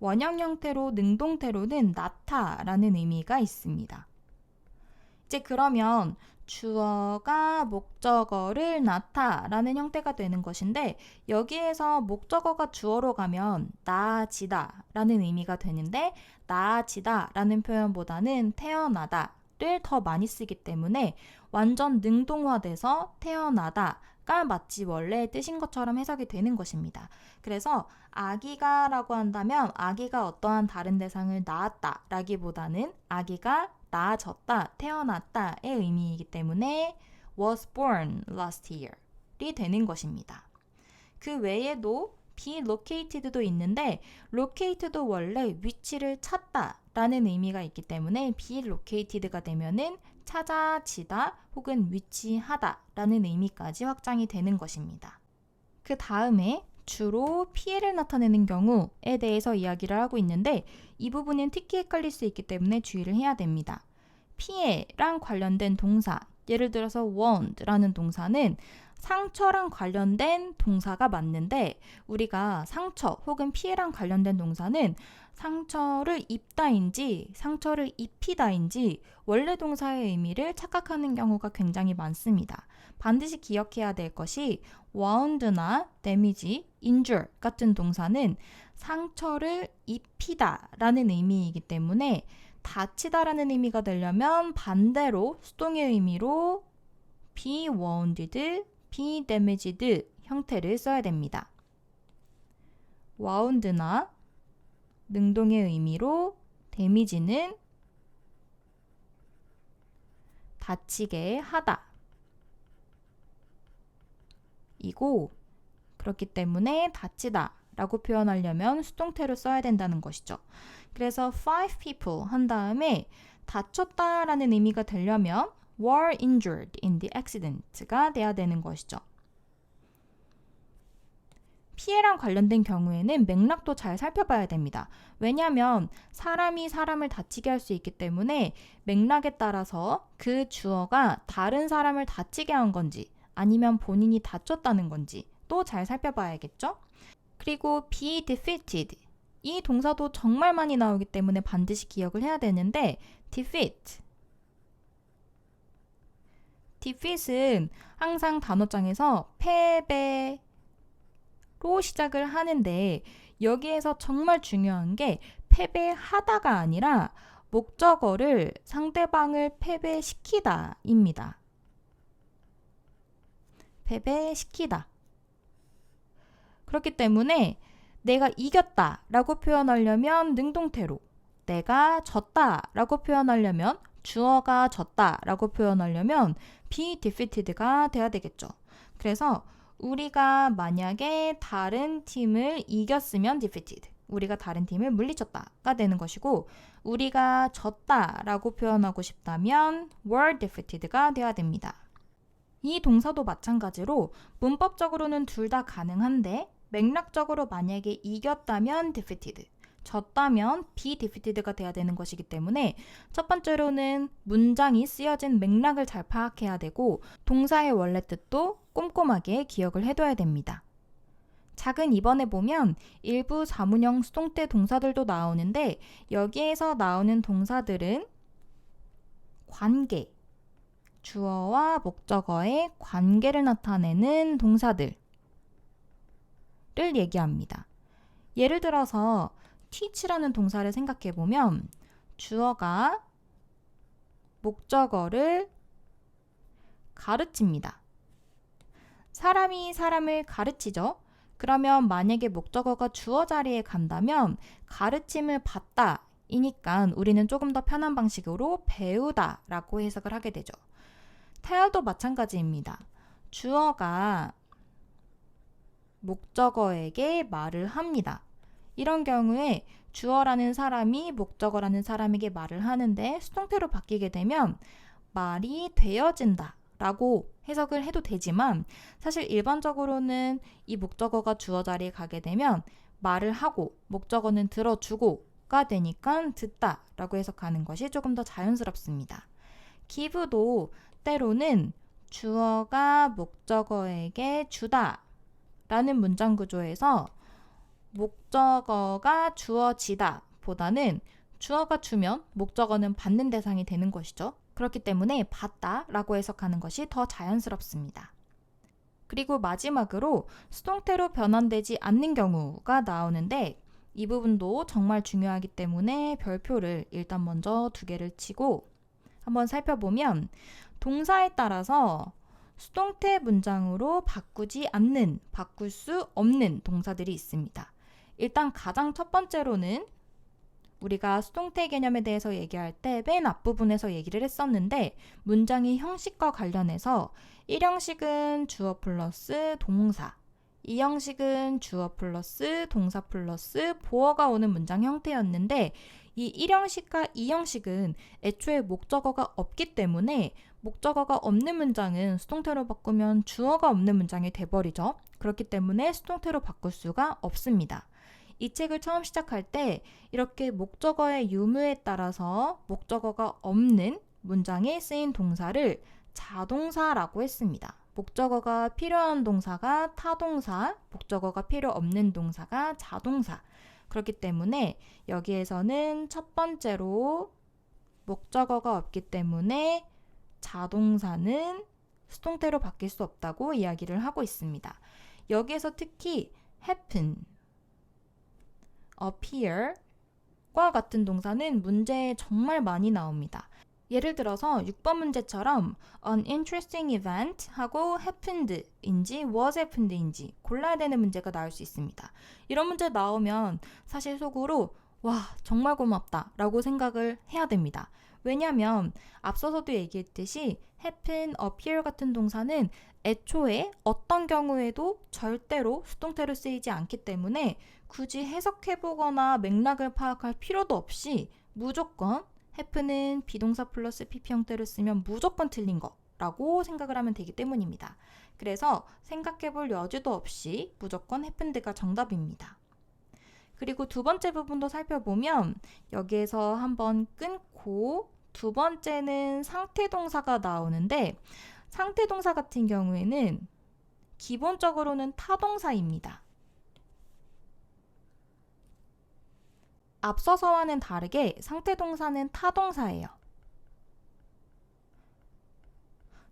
원형 형태로 능동태로는 낳다라는 의미가 있습니다. 이제 그러면 주어가 목적어를 낳다라는 형태가 되는 것인데 여기에서 목적어가 주어로 가면 나아지다 라는 의미가 되는데 나아지다 라는 표현보다는 태어나다를 더 많이 쓰기 때문에 완전 능동화돼서 태어나다가 마치 원래의 뜻인 것처럼 해석이 되는 것입니다. 그래서 아기가 라고 한다면 아기가 어떠한 다른 대상을 낳았다 라기보다는 아기가 나아졌다, 태어났다의 의미이기 때문에 was born last year이 되는 것입니다. 그 외에도 be located도 있는데 located도 원래 위치를 찾다 라는 의미가 있기 때문에 be located가 되면은 찾아지다 혹은 위치하다 라는 의미까지 확장이 되는 것입니다. 그 다음에 주로 피해를 나타내는 경우에 대해서 이야기를 하고 있는데 이 부분은 특히 헷갈릴 수 있기 때문에 주의를 해야 됩니다. 피해랑 관련된 동사, 예를 들어서 wound라는 동사는 상처랑 관련된 동사가 맞는데 우리가 상처 혹은 피해랑 관련된 동사는 상처를 입다인지 상처를 입히다인지 원래 동사의 의미를 착각하는 경우가 굉장히 많습니다. 반드시 기억해야 될 것이 wound나 damage, injure 같은 동사는 상처를 입히다 라는 의미이기 때문에 다치다라는 의미가 되려면 반대로 수동의 의미로 be wounded, be damaged 형태를 써야 됩니다. wound나 능동의 의미로 damage는 다치게 하다 이고 그렇기 때문에 다치다 라고 표현하려면 수동태로 써야 된다는 것이죠. 그래서 5 people 한 다음에 다쳤다 라는 의미가 되려면 were injured in the accident가 돼야 되는 것이죠. 피해랑 관련된 경우에는 맥락도 잘 살펴봐야 됩니다. 왜냐하면 사람이 사람을 다치게 할 수 있기 때문에 맥락에 따라서 그 주어가 다른 사람을 다치게 한 건지 아니면 본인이 다쳤다는 건지 또 잘 살펴봐야겠죠? 그리고 be defeated 이 동사도 정말 많이 나오기 때문에 반드시 기억을 해야 되는데 defeat은 항상 단어장에서 패배로 시작을 하는데 여기에서 정말 중요한 게 패배하다가 아니라 목적어를 상대방을 패배시키다입니다. 패배시키다. 그렇기 때문에 내가 이겼다 라고 표현하려면 능동태로, 내가 졌다 라고 표현하려면, 주어가 졌다 라고 표현하려면 be defeated가 돼야 되겠죠. 그래서 우리가 만약에 다른 팀을 이겼으면 defeated, 우리가 다른 팀을 물리쳤다가 되는 것이고, 우리가 졌다 라고 표현하고 싶다면 were defeated가 돼야 됩니다. 이 동사도 마찬가지로 문법적으로는 둘 다 가능한데, 맥락적으로 만약에 이겼다면 defeated, 졌다면 be defeated가 돼야 되는 것이기 때문에 첫 번째로는 문장이 쓰여진 맥락을 잘 파악해야 되고, 동사의 원래 뜻도 꼼꼼하게 기억을 해둬야 됩니다. 작은 2번에 보면 일부 사문형 수동태 동사들도 나오는데, 여기에서 나오는 동사들은 관계, 주어와 목적어의 관계를 나타내는 동사들을 얘기합니다. 예를 들어서 teach라는 동사를 생각해 보면 주어가 목적어를 가르칩니다. 사람이 사람을 가르치죠. 그러면 만약에 목적어가 주어 자리에 간다면 가르침을 받다 이니까 우리는 조금 더 편한 방식으로 배우다 라고 해석을 하게 되죠. 타율도 마찬가지입니다. 주어가 목적어에게 말을 합니다. 이런 경우에 주어라는 사람이 목적어라는 사람에게 말을 하는데 수동태로 바뀌게 되면 말이 되어진다 라고 해석을 해도 되지만, 사실 일반적으로는 이 목적어가 주어 자리에 가게 되면 말을 하고 목적어는 들어주고가 되니까 듣다 라고 해석하는 것이 조금 더 자연스럽습니다. give도 때로는 주어가 목적어에게 주다 라는 문장 구조에서 목적어가 주어지다 보다는 주어가 주면 목적어는 받는 대상이 되는 것이죠. 그렇기 때문에 받다 라고 해석하는 것이 더 자연스럽습니다. 그리고 마지막으로 수동태로 변환되지 않는 경우가 나오는데, 이 부분도 정말 중요하기 때문에 별표를 일단 먼저 2개를 치고 한번 살펴보면, 동사에 따라서 수동태 문장으로 바꾸지 않는, 바꿀 수 없는 동사들이 있습니다. 일단 가장 첫 번째로는 우리가 수동태 개념에 대해서 얘기할 때 맨 앞부분에서 얘기를 했었는데, 문장의 형식과 관련해서 1형식은 주어 플러스 동사, 2형식은 주어 플러스 동사 플러스 보어가 오는 문장 형태였는데, 이 1형식과 2형식은 애초에 목적어가 없기 때문에 목적어가 없는 문장은 수동태로 바꾸면 주어가 없는 문장이 돼버리죠. 그렇기 때문에 수동태로 바꿀 수가 없습니다. 이 책을 처음 시작할 때 이렇게 목적어의 유무에 따라서 목적어가 없는 문장에 쓰인 동사를 자동사라고 했습니다. 목적어가 필요한 동사가 타동사, 목적어가 필요 없는 동사가 자동사. 그렇기 때문에 여기에서는 첫 번째로 목적어가 없기 때문에 자동사는 수동태로 바뀔 수 없다고 이야기를 하고 있습니다. 여기에서 특히 happen, appear과 같은 동사는 문제에 정말 많이 나옵니다. 예를 들어서 6번 문제처럼 an interesting event 하고 happened인지 was happened인지 골라야 되는 문제가 나올 수 있습니다. 이런 문제 나오면 사실 속으로 와, 정말 고맙다 라고 생각을 해야 됩니다. 왜냐하면 앞서서도 얘기했듯이 happen, appear 같은 동사는 애초에 어떤 경우에도 절대로 수동태로 쓰이지 않기 때문에 굳이 해석해보거나 맥락을 파악할 필요도 없이 무조건 happen은 비동사 플러스 PP 형태로 쓰면 무조건 틀린 거라고 생각을 하면 되기 때문입니다. 그래서 생각해볼 여지도 없이 무조건 happened가 정답입니다. 그리고 두 번째 부분도 살펴보면 여기에서 한번 끊고 두 번째는 상태동사가 나오는데, 상태동사 같은 경우에는 기본적으로는 타동사입니다. 앞서서와는 다르게 상태동사는 타동사예요.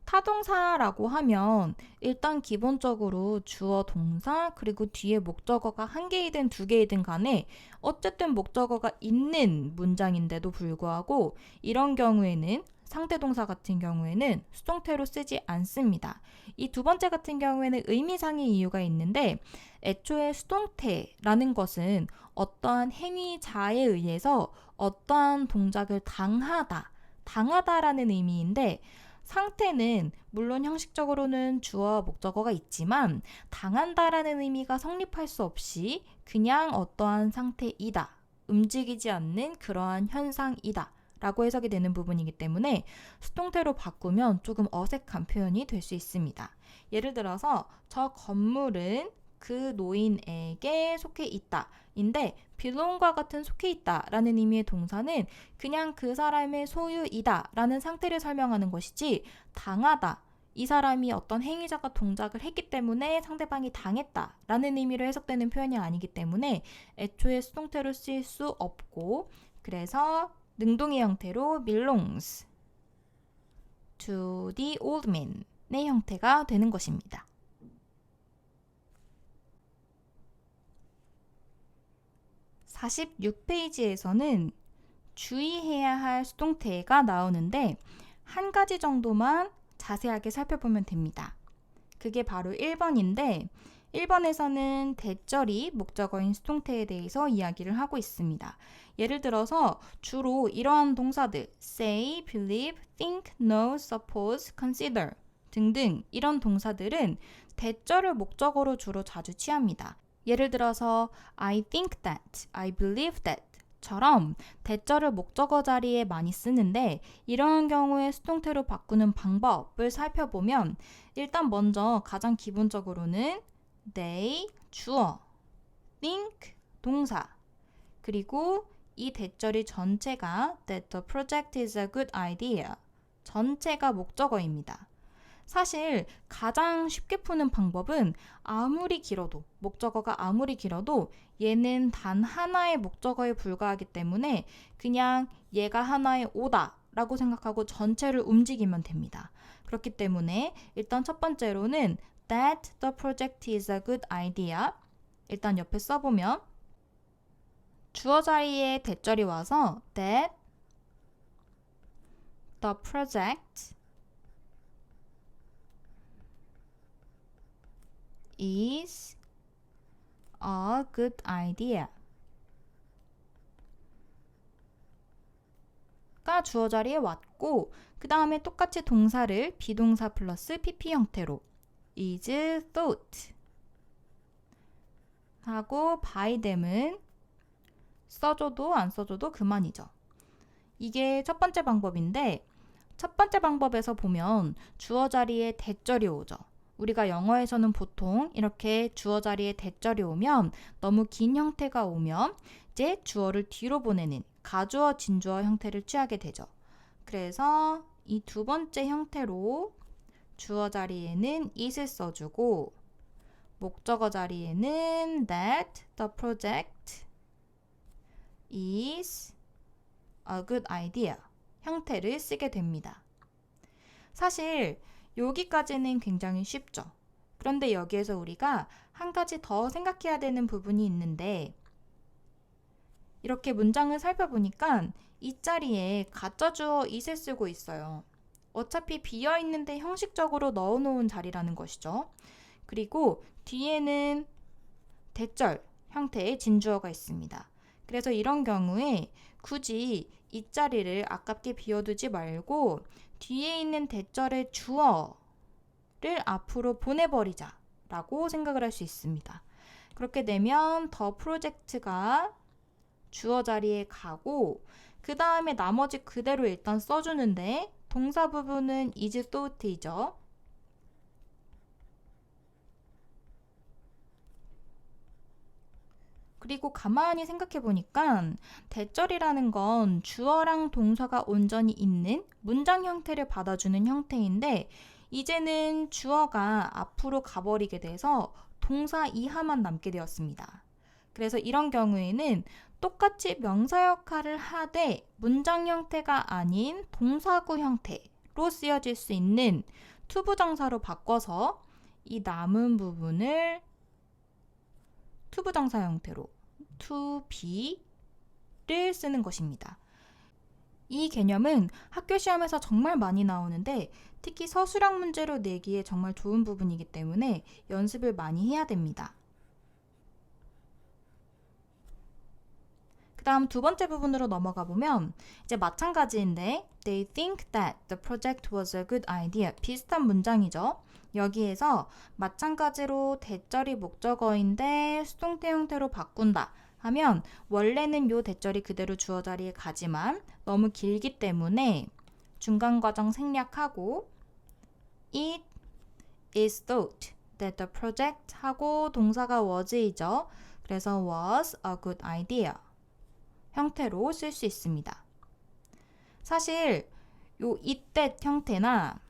타동사라고 하면 일단 기본적으로 주어 동사 그리고 뒤에 목적어가 한 개이든 두 개이든 간에 어쨌든 목적어가 있는 문장인데도 불구하고 이런 경우에는 상대동사 같은 경우에는 수동태로 쓰지 않습니다. 이 두 번째 같은 경우에는 의미상의 이유가 있는데 애초에 수동태라는 것은 어떠한 행위자에 의해서 어떠한 동작을 당하다라는 의미인데 상태는 물론 형식적으로는 주어와 목적어가 있지만 당한다라는 의미가 성립할 수 없이 그냥 어떠한 상태이다. 움직이지 않는 그러한 현상이다. 라고 해석이 되는 부분이기 때문에 수동태로 바꾸면 조금 어색한 표현이 될 수 있습니다. 예를 들어서 저 건물은 그 노인에게 속해 있다. 인데 belong과 같은 속해 있다 라는 의미의 동사는 그냥 그 사람의 소유이다 라는 상태를 설명하는 것이지 당하다. 이 사람이 어떤 행위자가 동작을 했기 때문에 상대방이 당했다 라는 의미로 해석되는 표현이 아니기 때문에 애초에 수동태로 쓰일 수 없고 그래서 능동의 형태로 belongs to the old man의 형태가 되는 것입니다. 46페이지에서는 주의해야 할 수동태가 나오는데 한 가지 정도만 자세하게 살펴보면 됩니다. 그게 바로 1번인데 1번에서는 대절이 목적어인 수동태에 대해서 이야기를 하고 있습니다. 예를 들어서 주로 이러한 동사들 say, believe, think, know, suppose, consider 등등 이런 동사들은 대절을 목적어로 주로 자주 취합니다. 예를 들어서 I think that, I believe that 처럼 대절을 목적어 자리에 많이 쓰는데 이런 경우에 수동태로 바꾸는 방법을 살펴보면 일단 먼저 가장 기본적으로는 they, 주어, think, 동사 그리고 이 대절이 전체가 that the project is a good idea 전체가 목적어입니다. 사실 가장 쉽게 푸는 방법은 아무리 길어도 목적어가 아무리 길어도 얘는 단 하나의 목적어에 불과하기 때문에 그냥 얘가 하나의 오다 라고 생각하고 전체를 움직이면 됩니다. 그렇기 때문에 일단 첫 번째로는 that the project is a good idea 일단 옆에 써보면 주어 자리에 대절이 와서 that the project is a good idea 가 주어 자리에 왔고 그 다음에 똑같이 동사를 비동사 플러스 pp 형태로 is thought 하고 by them은 써줘도 안 써줘도 그만이죠. 이게 첫 번째 방법인데 첫 번째 방법에서 보면 주어 자리에 대절이 오죠. 우리가 영어에서는 보통 이렇게 주어 자리에 대절이 오면 너무 긴 형태가 오면 이제 주어를 뒤로 보내는 가주어 진주어 형태를 취하게 되죠. 그래서 이 두 번째 형태로 주어 자리에는 is을 써주고 목적어 자리에는 that the project is a good idea 형태를 쓰게 됩니다. 사실 여기까지는 굉장히 쉽죠. 그런데 여기에서 우리가 한 가지 더 생각해야 되는 부분이 있는데 이렇게 문장을 살펴보니까 이 자리에 가짜 주어 is을 쓰고 있어요. 어차피 비어있는데 형식적으로 넣어놓은 자리라는 것이죠. 그리고 뒤에는 대절 형태의 진주어가 있습니다. 그래서 이런 경우에 굳이 이 자리를 아깝게 비워두지 말고 뒤에 있는 대절의 주어를 앞으로 보내버리자 라고 생각을 할 수 있습니다. 그렇게 되면 더 프로젝트가 주어 자리에 가고 그 다음에 나머지 그대로 일단 써주는데 동사 부분은 is thought이죠. 그리고 가만히 생각해 보니까 대절이라는 건 주어랑 동사가 온전히 있는 문장 형태를 받아주는 형태인데 이제는 주어가 앞으로 가버리게 돼서 동사 이하만 남게 되었습니다. 그래서 이런 경우에는 똑같이 명사 역할을 하되 문장 형태가 아닌 동사구 형태로 쓰여질 수 있는 to 부정사로 바꿔서 이 남은 부분을 to 부정사 형태로 to be를 쓰는 것입니다. 이 개념은 학교 시험에서 정말 많이 나오는데 특히 서술형 문제로 내기에 정말 좋은 부분이기 때문에 연습을 많이 해야 됩니다. 그 다음 두 번째 부분으로 넘어가 보면 이제 마찬가지인데 They think that the project was a good idea. 비슷한 문장이죠. 여기에서 마찬가지로 대절이 목적어인데 수동태 형태로 바꾼다 하면 원래는 요 대절이 그대로 주어 자리에 가지만 너무 길기 때문에 중간 과정 생략하고 It is thought that the project 하고 동사가 was이죠. 그래서 was a good idea 형태로 쓸 수 있습니다. 사실 요 이때 형태나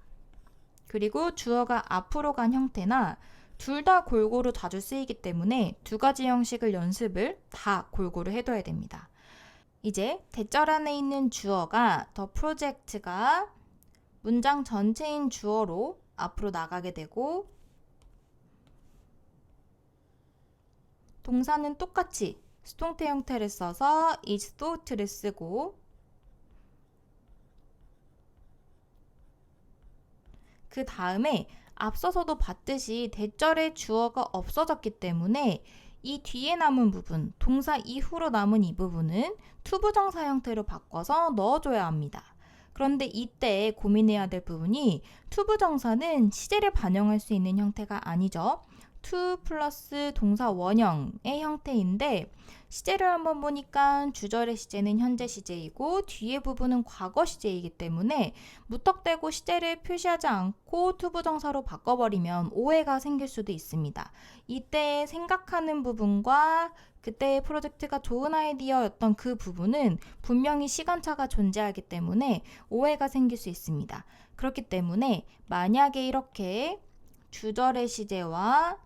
그리고 주어가 앞으로 간 형태나 둘 다 골고루 자주 쓰이기 때문에 두 가지 형식을 연습을 다 골고루 해둬야 됩니다. 이제 대절 안에 있는 주어가 the project가 문장 전체인 주어로 앞으로 나가게 되고 동사는 똑같이 수동태 형태를 써서 is thought를 쓰고 그 다음에 앞서서도 봤듯이 대절의 주어가 없어졌기 때문에 이 뒤에 남은 부분, 동사 이후로 남은 이 부분은 to 부정사 형태로 바꿔서 넣어줘야 합니다. 그런데 이때 고민해야 될 부분이 to 부정사는 시제를 반영할 수 있는 형태가 아니죠. to 플러스 동사 원형의 형태인데 시제를 한번 보니까 주절의 시제는 현재 시제이고 뒤에 부분은 과거 시제이기 때문에 무턱대고 시제를 표시하지 않고 to 부정사로 바꿔버리면 오해가 생길 수도 있습니다. 이때 생각하는 부분과 그때의 프로젝트가 좋은 아이디어였던 그 부분은 분명히 시간차가 존재하기 때문에 오해가 생길 수 있습니다. 그렇기 때문에 만약에 이렇게 주절의 시제와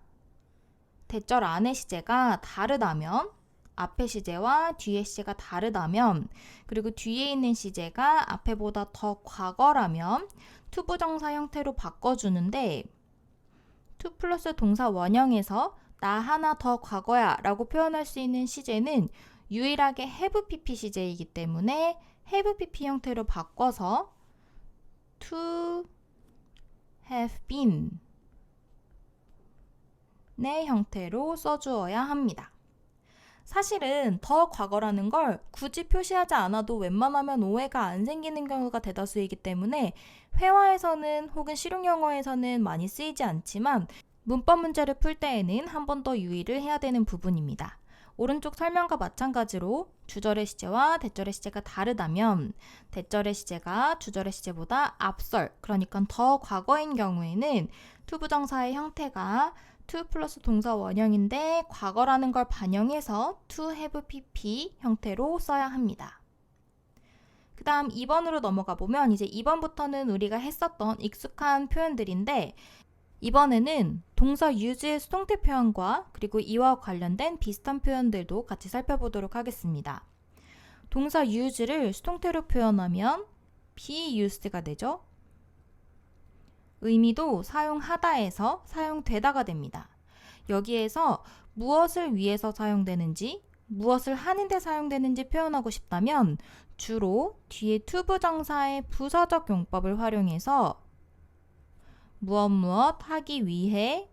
대절 안의 시제가 다르다면 앞의 시제와 뒤의 시제가 다르다면 그리고 뒤에 있는 시제가 앞에보다 더 과거라면 to 부정사 형태로 바꿔주는데 to 플러스 동사 원형에서 나 하나 더 과거야 라고 표현할 수 있는 시제는 유일하게 have pp 시제이기 때문에 have pp 형태로 바꿔서 to have been 의 형태로 써주어야 합니다. 사실은 더 과거라는 걸 굳이 표시하지 않아도 웬만하면 오해가 안 생기는 경우가 대다수이기 때문에 회화에서는 혹은 실용영어에서는 많이 쓰이지 않지만 문법 문제를 풀 때에는 한 번 더 유의를 해야 되는 부분입니다. 오른쪽 설명과 마찬가지로 주절의 시제와 대절의 시제가 다르다면 대절의 시제가 주절의 시제보다 앞설, 그러니까 더 과거인 경우에는 to 부정사의 형태가 to 플러스 동사 원형인데 과거라는 걸 반영해서 to have pp 형태로 써야 합니다. 그 다음 2번으로 넘어가 보면 이제 2번부터는 우리가 했었던 익숙한 표현들인데 이번에는 동사 use의 수동태 표현과 그리고 이와 관련된 비슷한 표현들도 같이 살펴보도록 하겠습니다. 동사 use를 수동태로 표현하면 be used가 되죠. 의미도 사용하다에서 사용되다가 됩니다. 여기에서 무엇을 위해서 사용되는지, 무엇을 하는데 사용되는지 표현하고 싶다면 주로 뒤에 to 부정사의 부사적 용법을 활용해서 무엇 하기 위해,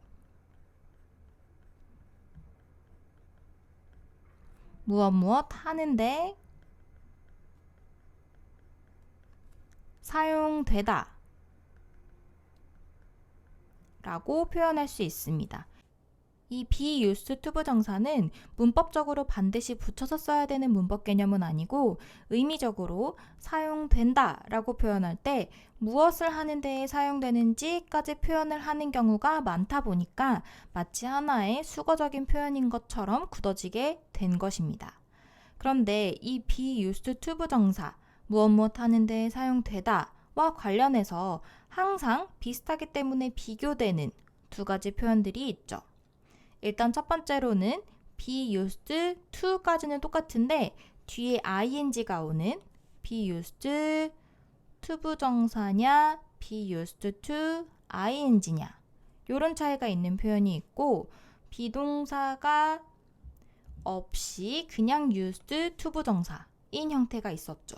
무엇 하는데 사용되다 라고 표현할 수 있습니다. 이 be used to 부정사는 문법적으로 반드시 붙여서 써야 되는 문법 개념은 아니고 의미적으로 사용된다 라고 표현할 때 무엇을 하는 데에 사용되는지까지 표현을 하는 경우가 많다 보니까 마치 하나의 수거적인 표현인 것처럼 굳어지게 된 것입니다. 그런데 이 be used to 부정사 무엇 하는 데에 사용되다 와 관련해서 항상 비슷하기 때문에 비교되는 두 가지 표현들이 있죠. 일단 첫 번째로는 be used to까지는 똑같은데 뒤에 ing가 오는 be used 투부정사냐 be used to ing냐 요런 차이가 있는 표현이 있고 비동사가 없이 그냥 used 투부정사인 형태가 있었죠.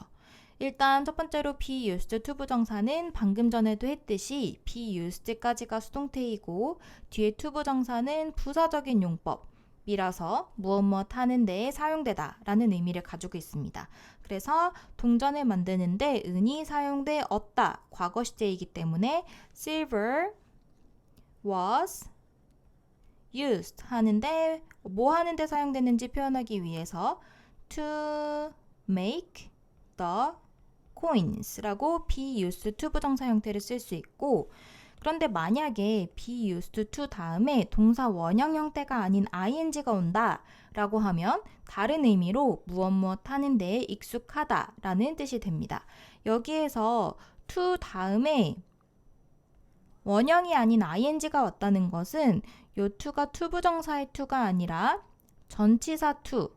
일단 첫 번째로 be used 투부정사는 방금 전에도 했듯이 be used까지가 수동태이고 뒤에 투부정사는 부사적인 용법이라서 무엇 하는 데에 사용되다 라는 의미를 가지고 있습니다. 그래서 동전을 만드는데 은이 사용되었다 과거 시제이기 때문에 silver was used 하는데 뭐 하는데 사용되는지 표현하기 위해서 to make the coins라고 be used to 부정사 형태를 쓸 수 있고 그런데 만약에 be used to 다음에 동사 원형 형태가 아닌 ing가 온다 라고 하면 다른 의미로 무엇 하는 데에 익숙하다 라는 뜻이 됩니다. 여기에서 to 다음에 원형이 아닌 ing가 왔다는 것은 요 to가 투부정사의 to가 아니라 전치사 to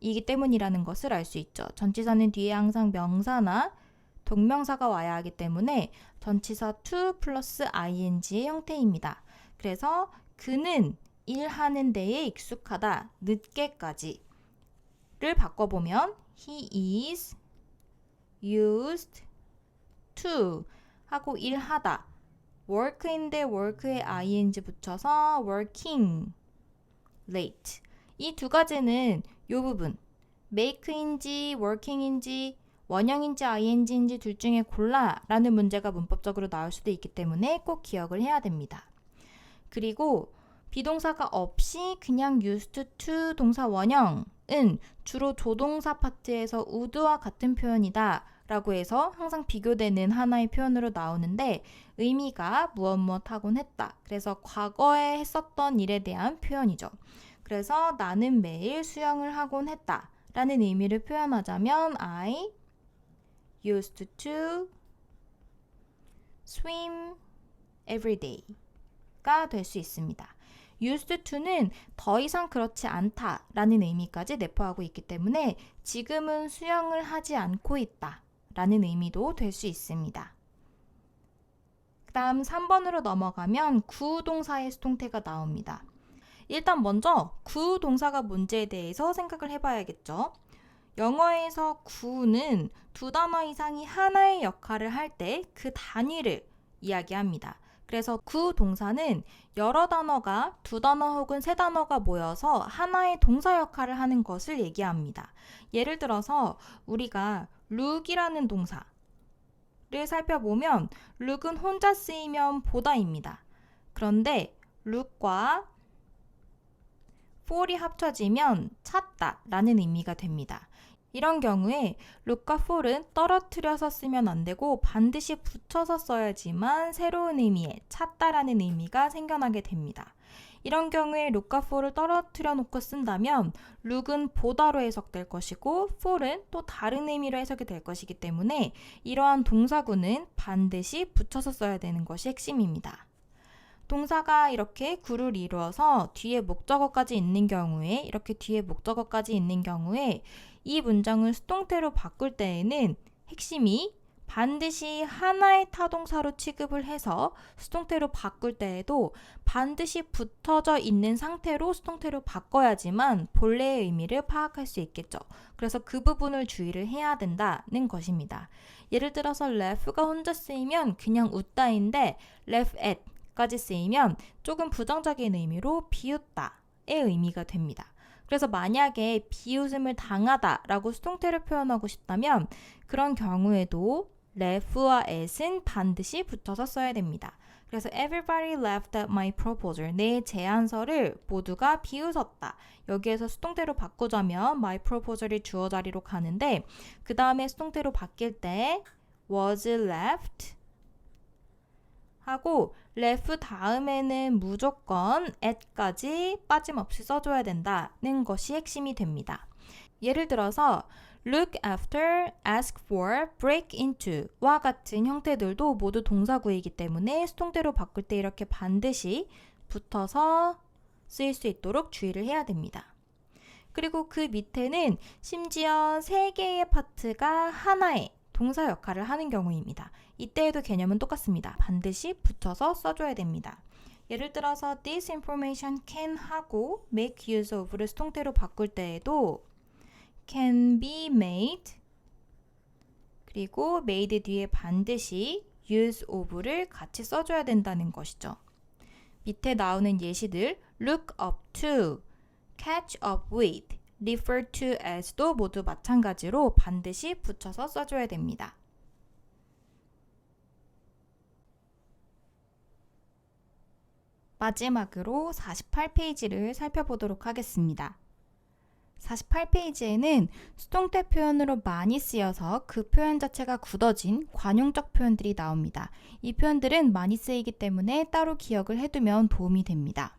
이기 때문이라는 것을 알 수 있죠. 전치사는 뒤에 항상 명사나 동명사가 와야 하기 때문에 전치사 to 플러스 ing의 형태입니다. 그래서 그는 일하는 데에 익숙하다, 늦게까지를 바꿔보면 he is used to 하고 일하다 work인데 work에 ing 붙여서 working late 이 두 가지는 이 부분 make인지 working인지 원형인지 ing인지 둘 중에 골라 라는 문제가 문법적으로 나올 수도 있기 때문에 꼭 기억을 해야 됩니다. 그리고 비동사가 없이 그냥 used to 동사 원형은 주로 조동사 파트에서 would와 같은 표현이다 라고 해서 항상 비교되는 하나의 표현으로 나오는데 의미가 무엇 하곤 했다. 그래서 과거에 했었던 일에 대한 표현이죠. 그래서 나는 매일 수영을 하곤 했다 라는 의미를 표현하자면 I used to swim every day가 될 수 있습니다. used to는 더 이상 그렇지 않다 라는 의미까지 내포하고 있기 때문에 지금은 수영을 하지 않고 있다 라는 의미도 될 수 있습니다. 그 다음 3번으로 넘어가면 구동사의 수동태가 나옵니다. 일단 먼저 구동사가 뭔지에 대해서 생각을 해봐야겠죠. 영어에서 구는 두 단어 이상이 하나의 역할을 할 때 그 단위를 이야기합니다. 그래서 구동사는 여러 단어가 두 단어 혹은 세 단어가 모여서 하나의 동사 역할을 하는 것을 얘기합니다. 예를 들어서 우리가 look이라는 동사를 살펴보면 look은 혼자 쓰이면 보다입니다. 그런데 look과 for이 합쳐지면 찾다 라는 의미가 됩니다. 이런 경우에 look과 for은 떨어뜨려서 쓰면 안 되고 반드시 붙여서 써야지만 새로운 의미의 찾다라는 의미가 생겨나게 됩니다. 이런 경우에 look과 for를 떨어뜨려 놓고 쓴다면 look은 보다로 해석될 것이고 for은 또 다른 의미로 해석이 될 것이기 때문에 이러한 동사구는 반드시 붙여서 써야 되는 것이 핵심입니다. 동사가 이렇게 구를 이루어서 뒤에 목적어까지 있는 경우에 이렇게 뒤에 목적어까지 있는 경우에 이 문장을 수동태로 바꿀 때에는 핵심이 반드시 하나의 타동사로 취급을 해서 수동태로 바꿀 때에도 반드시 붙어져 있는 상태로 수동태로 바꿔야지만 본래의 의미를 파악할 수 있겠죠. 그래서 그 부분을 주의를 해야 된다는 것입니다. 예를 들어서 laugh가 혼자 쓰이면 그냥 웃다인데 laugh at 까지 쓰이면 조금 부정적인 의미로 비웃다의 의미가 됩니다. 그래서 만약에 비웃음을 당하다 라고 수동태를 표현하고 싶다면 그런 경우에도 laugh와 at은 반드시 붙여서 써야 됩니다. 그래서 everybody laughed at my proposal. 내 제안서를 모두가 비웃었다. 여기에서 수동태로 바꾸자면 my proposal이 주어 자리로 가는데 그 다음에 수동태로 바뀔 때 was laughed 하고 laugh 다음에는 무조건 at까지 빠짐없이 써줘야 된다는 것이 핵심이 됩니다. 예를 들어서 look after, ask for, break into 와 같은 형태들도 모두 동사구이기 때문에 수동태로 바꿀 때 이렇게 반드시 붙어서 쓰일 수 있도록 주의를 해야 됩니다. 그리고 그 밑에는 심지어 3개의 파트가 하나의 동사 역할을 하는 경우입니다. 이때에도 개념은 똑같습니다. 반드시 붙여서 써줘야 됩니다. 예를 들어서 this information can 하고 make use of를 수동태로 바꿀 때에도 can be made 그리고 made 뒤에 반드시 use of를 같이 써줘야 된다는 것이죠. 밑에 나오는 예시들 look up to, catch up with, refer to as도 모두 마찬가지로 반드시 붙여서 써줘야 됩니다. 마지막으로 48페이지를 살펴보도록 하겠습니다. 48페이지에는 수동태 표현으로 많이 쓰여서 그 표현 자체가 굳어진 관용적 표현들이 나옵니다. 이 표현들은 많이 쓰이기 때문에 따로 기억을 해두면 도움이 됩니다.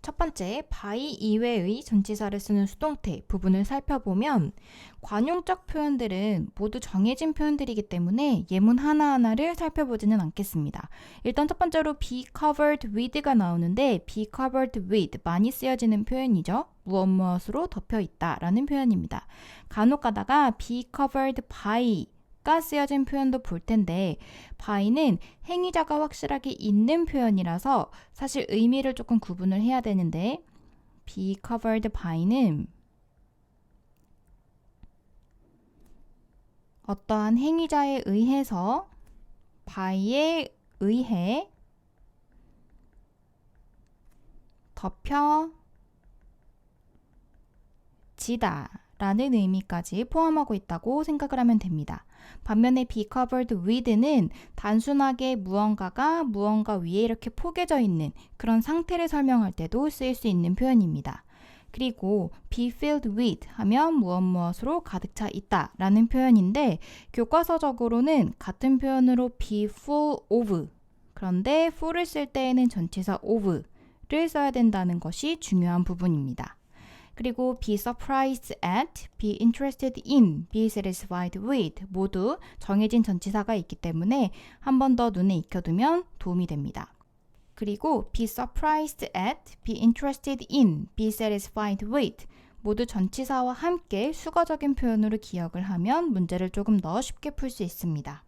첫 번째, by 이외의 전치사를 쓰는 수동태 부분을 살펴보면 관용적 표현들은 모두 정해진 표현들이기 때문에 예문 하나하나를 살펴보지는 않겠습니다. 일단 첫 번째로 be covered with가 나오는데 be covered with 많이 쓰여지는 표현이죠. 무엇무엇으로 덮여 있다 라는 표현입니다. 간혹 가다가 be covered by 가 쓰여진 표현도 볼 텐데 by는 행위자가 확실하게 있는 표현이라서 사실 의미를 조금 구분을 해야 되는데 be covered by는 어떠한 행위자에 의해서 by에 의해 덮여지다 라는 의미까지 포함하고 있다고 생각을 하면 됩니다. 반면에 be covered with는 단순하게 무언가가 무언가 위에 이렇게 포개져 있는 그런 상태를 설명할 때도 쓰일 수 있는 표현입니다. 그리고 be filled with 하면 무엇무엇으로 가득 차 있다 라는 표현인데 교과서적으로는 같은 표현으로 be full of 그런데 full을 쓸 때에는 전치사 of를 써야 된다는 것이 중요한 부분입니다. 그리고 be surprised at, be interested in, be satisfied with 모두 정해진 전치사가 있기 때문에 한 번 더 눈에 익혀두면 도움이 됩니다. 그리고 be surprised at, be interested in, be satisfied with 모두 전치사와 함께 수거적인 표현으로 기억을 하면 문제를 조금 더 쉽게 풀 수 있습니다.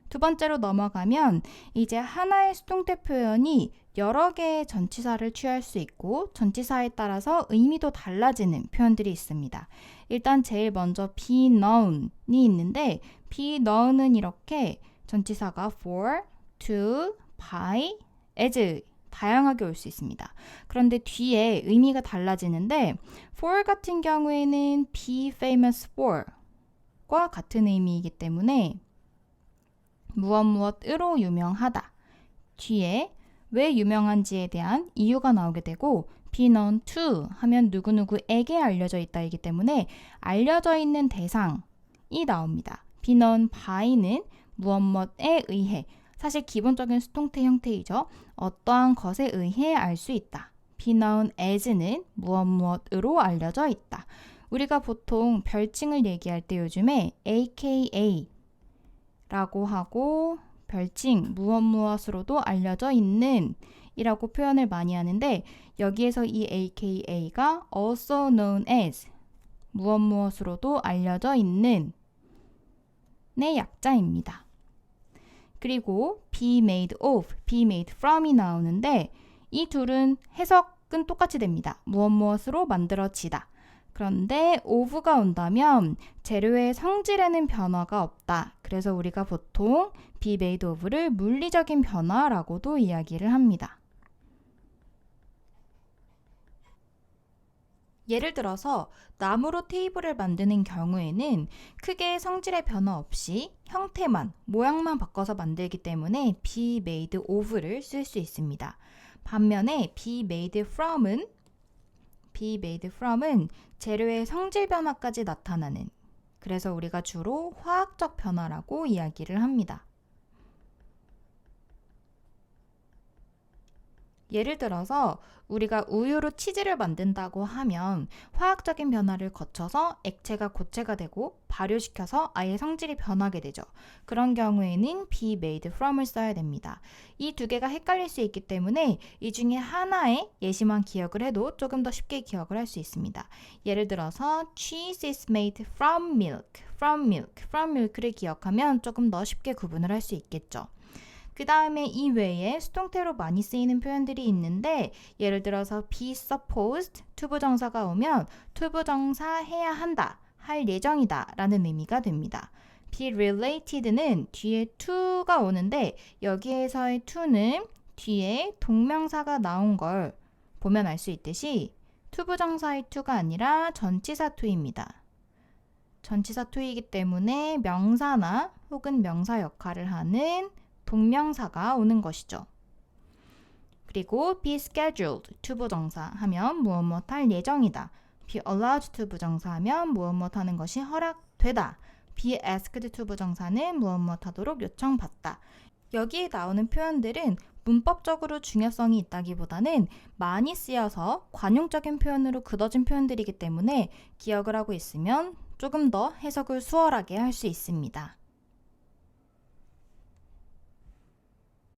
두 번째로 넘어가면 이제 하나의 수동태 표현이 여러 개의 전치사를 취할 수 있고 전치사에 따라서 의미도 달라지는 표현들이 있습니다. 일단 제일 먼저 be known이 있는데 be known은 이렇게 전치사가 for, to, by, as 다양하게 올 수 있습니다. 그런데 뒤에 의미가 달라지는데 for 같은 경우에는 be famous for과 같은 의미이기 때문에 무엇무엇으로 유명하다. 뒤에 왜 유명한지에 대한 이유가 나오게 되고 be known to 하면 누구누구에게 알려져 있다이기 때문에 알려져 있는 대상이 나옵니다. be known by는 무엇무엇에 의해 사실 기본적인 수동태 형태이죠. 어떠한 것에 의해 알 수 있다. be known as는 무엇무엇으로 알려져 있다. 우리가 보통 별칭을 얘기할 때 요즘에 AKA 라고 하고 별칭 무엇무엇으로도 알려져 있는 이라고 표현을 많이 하는데 여기에서 이 AKA가 also known as 무엇무엇으로도 알려져 있는 의 약자입니다. 그리고 be made of, be made from이 나오는데 이 둘은 해석은 똑같이 됩니다. 무엇무엇으로 만들어지다. 그런데 of가 온다면 재료의 성질에는 변화가 없다. 그래서 우리가 보통 be made of를 물리적인 변화라고도 이야기를 합니다. 예를 들어서 나무로 테이블을 만드는 경우에는 크게 성질의 변화 없이 형태만, 모양만 바꿔서 만들기 때문에 be made of를 쓸 수 있습니다. 반면에 be made from은 재료의 성질 변화까지 나타나는 그래서 우리가 주로 화학적 변화라고 이야기를 합니다. 예를 들어서 우리가 우유로 치즈를 만든다고 하면 화학적인 변화를 거쳐서 액체가 고체가 되고 발효시켜서 아예 성질이 변하게 되죠. 그런 경우에는 be made from을 써야 됩니다. 이 두 개가 헷갈릴 수 있기 때문에 이 중에 하나의 예시만 기억을 해도 조금 더 쉽게 기억을 할 수 있습니다. 예를 들어서 cheese is made from milk, from milk, from milk를 기억하면 조금 더 쉽게 구분을 할 수 있겠죠. 그 다음에 이 외에 수동태로 많이 쓰이는 표현들이 있는데 예를 들어서 be supposed, 투부정사가 오면 투부정사 해야 한다, 할 예정이다 라는 의미가 됩니다. be related는 뒤에 to가 오는데 여기에서의 to는 뒤에 동명사가 나온 걸 보면 알 수 있듯이 투부정사의 to가 아니라 전치사 to입니다. 전치사 to이기 때문에 명사나 혹은 명사 역할을 하는 동명사가 오는 것이죠. 그리고 be scheduled 투부정사 하면 무엇 할 예정이다. be allowed 투부정사 하면 무엇 하는 것이 허락되다. be asked 투부정사는 무엇 하도록 요청받다. 여기에 나오는 표현들은 문법적으로 중요성이 있다기보다는 많이 쓰여서 관용적인 표현으로 굳어진 표현들이기 때문에 기억을 하고 있으면 조금 더 해석을 수월하게 할 수 있습니다.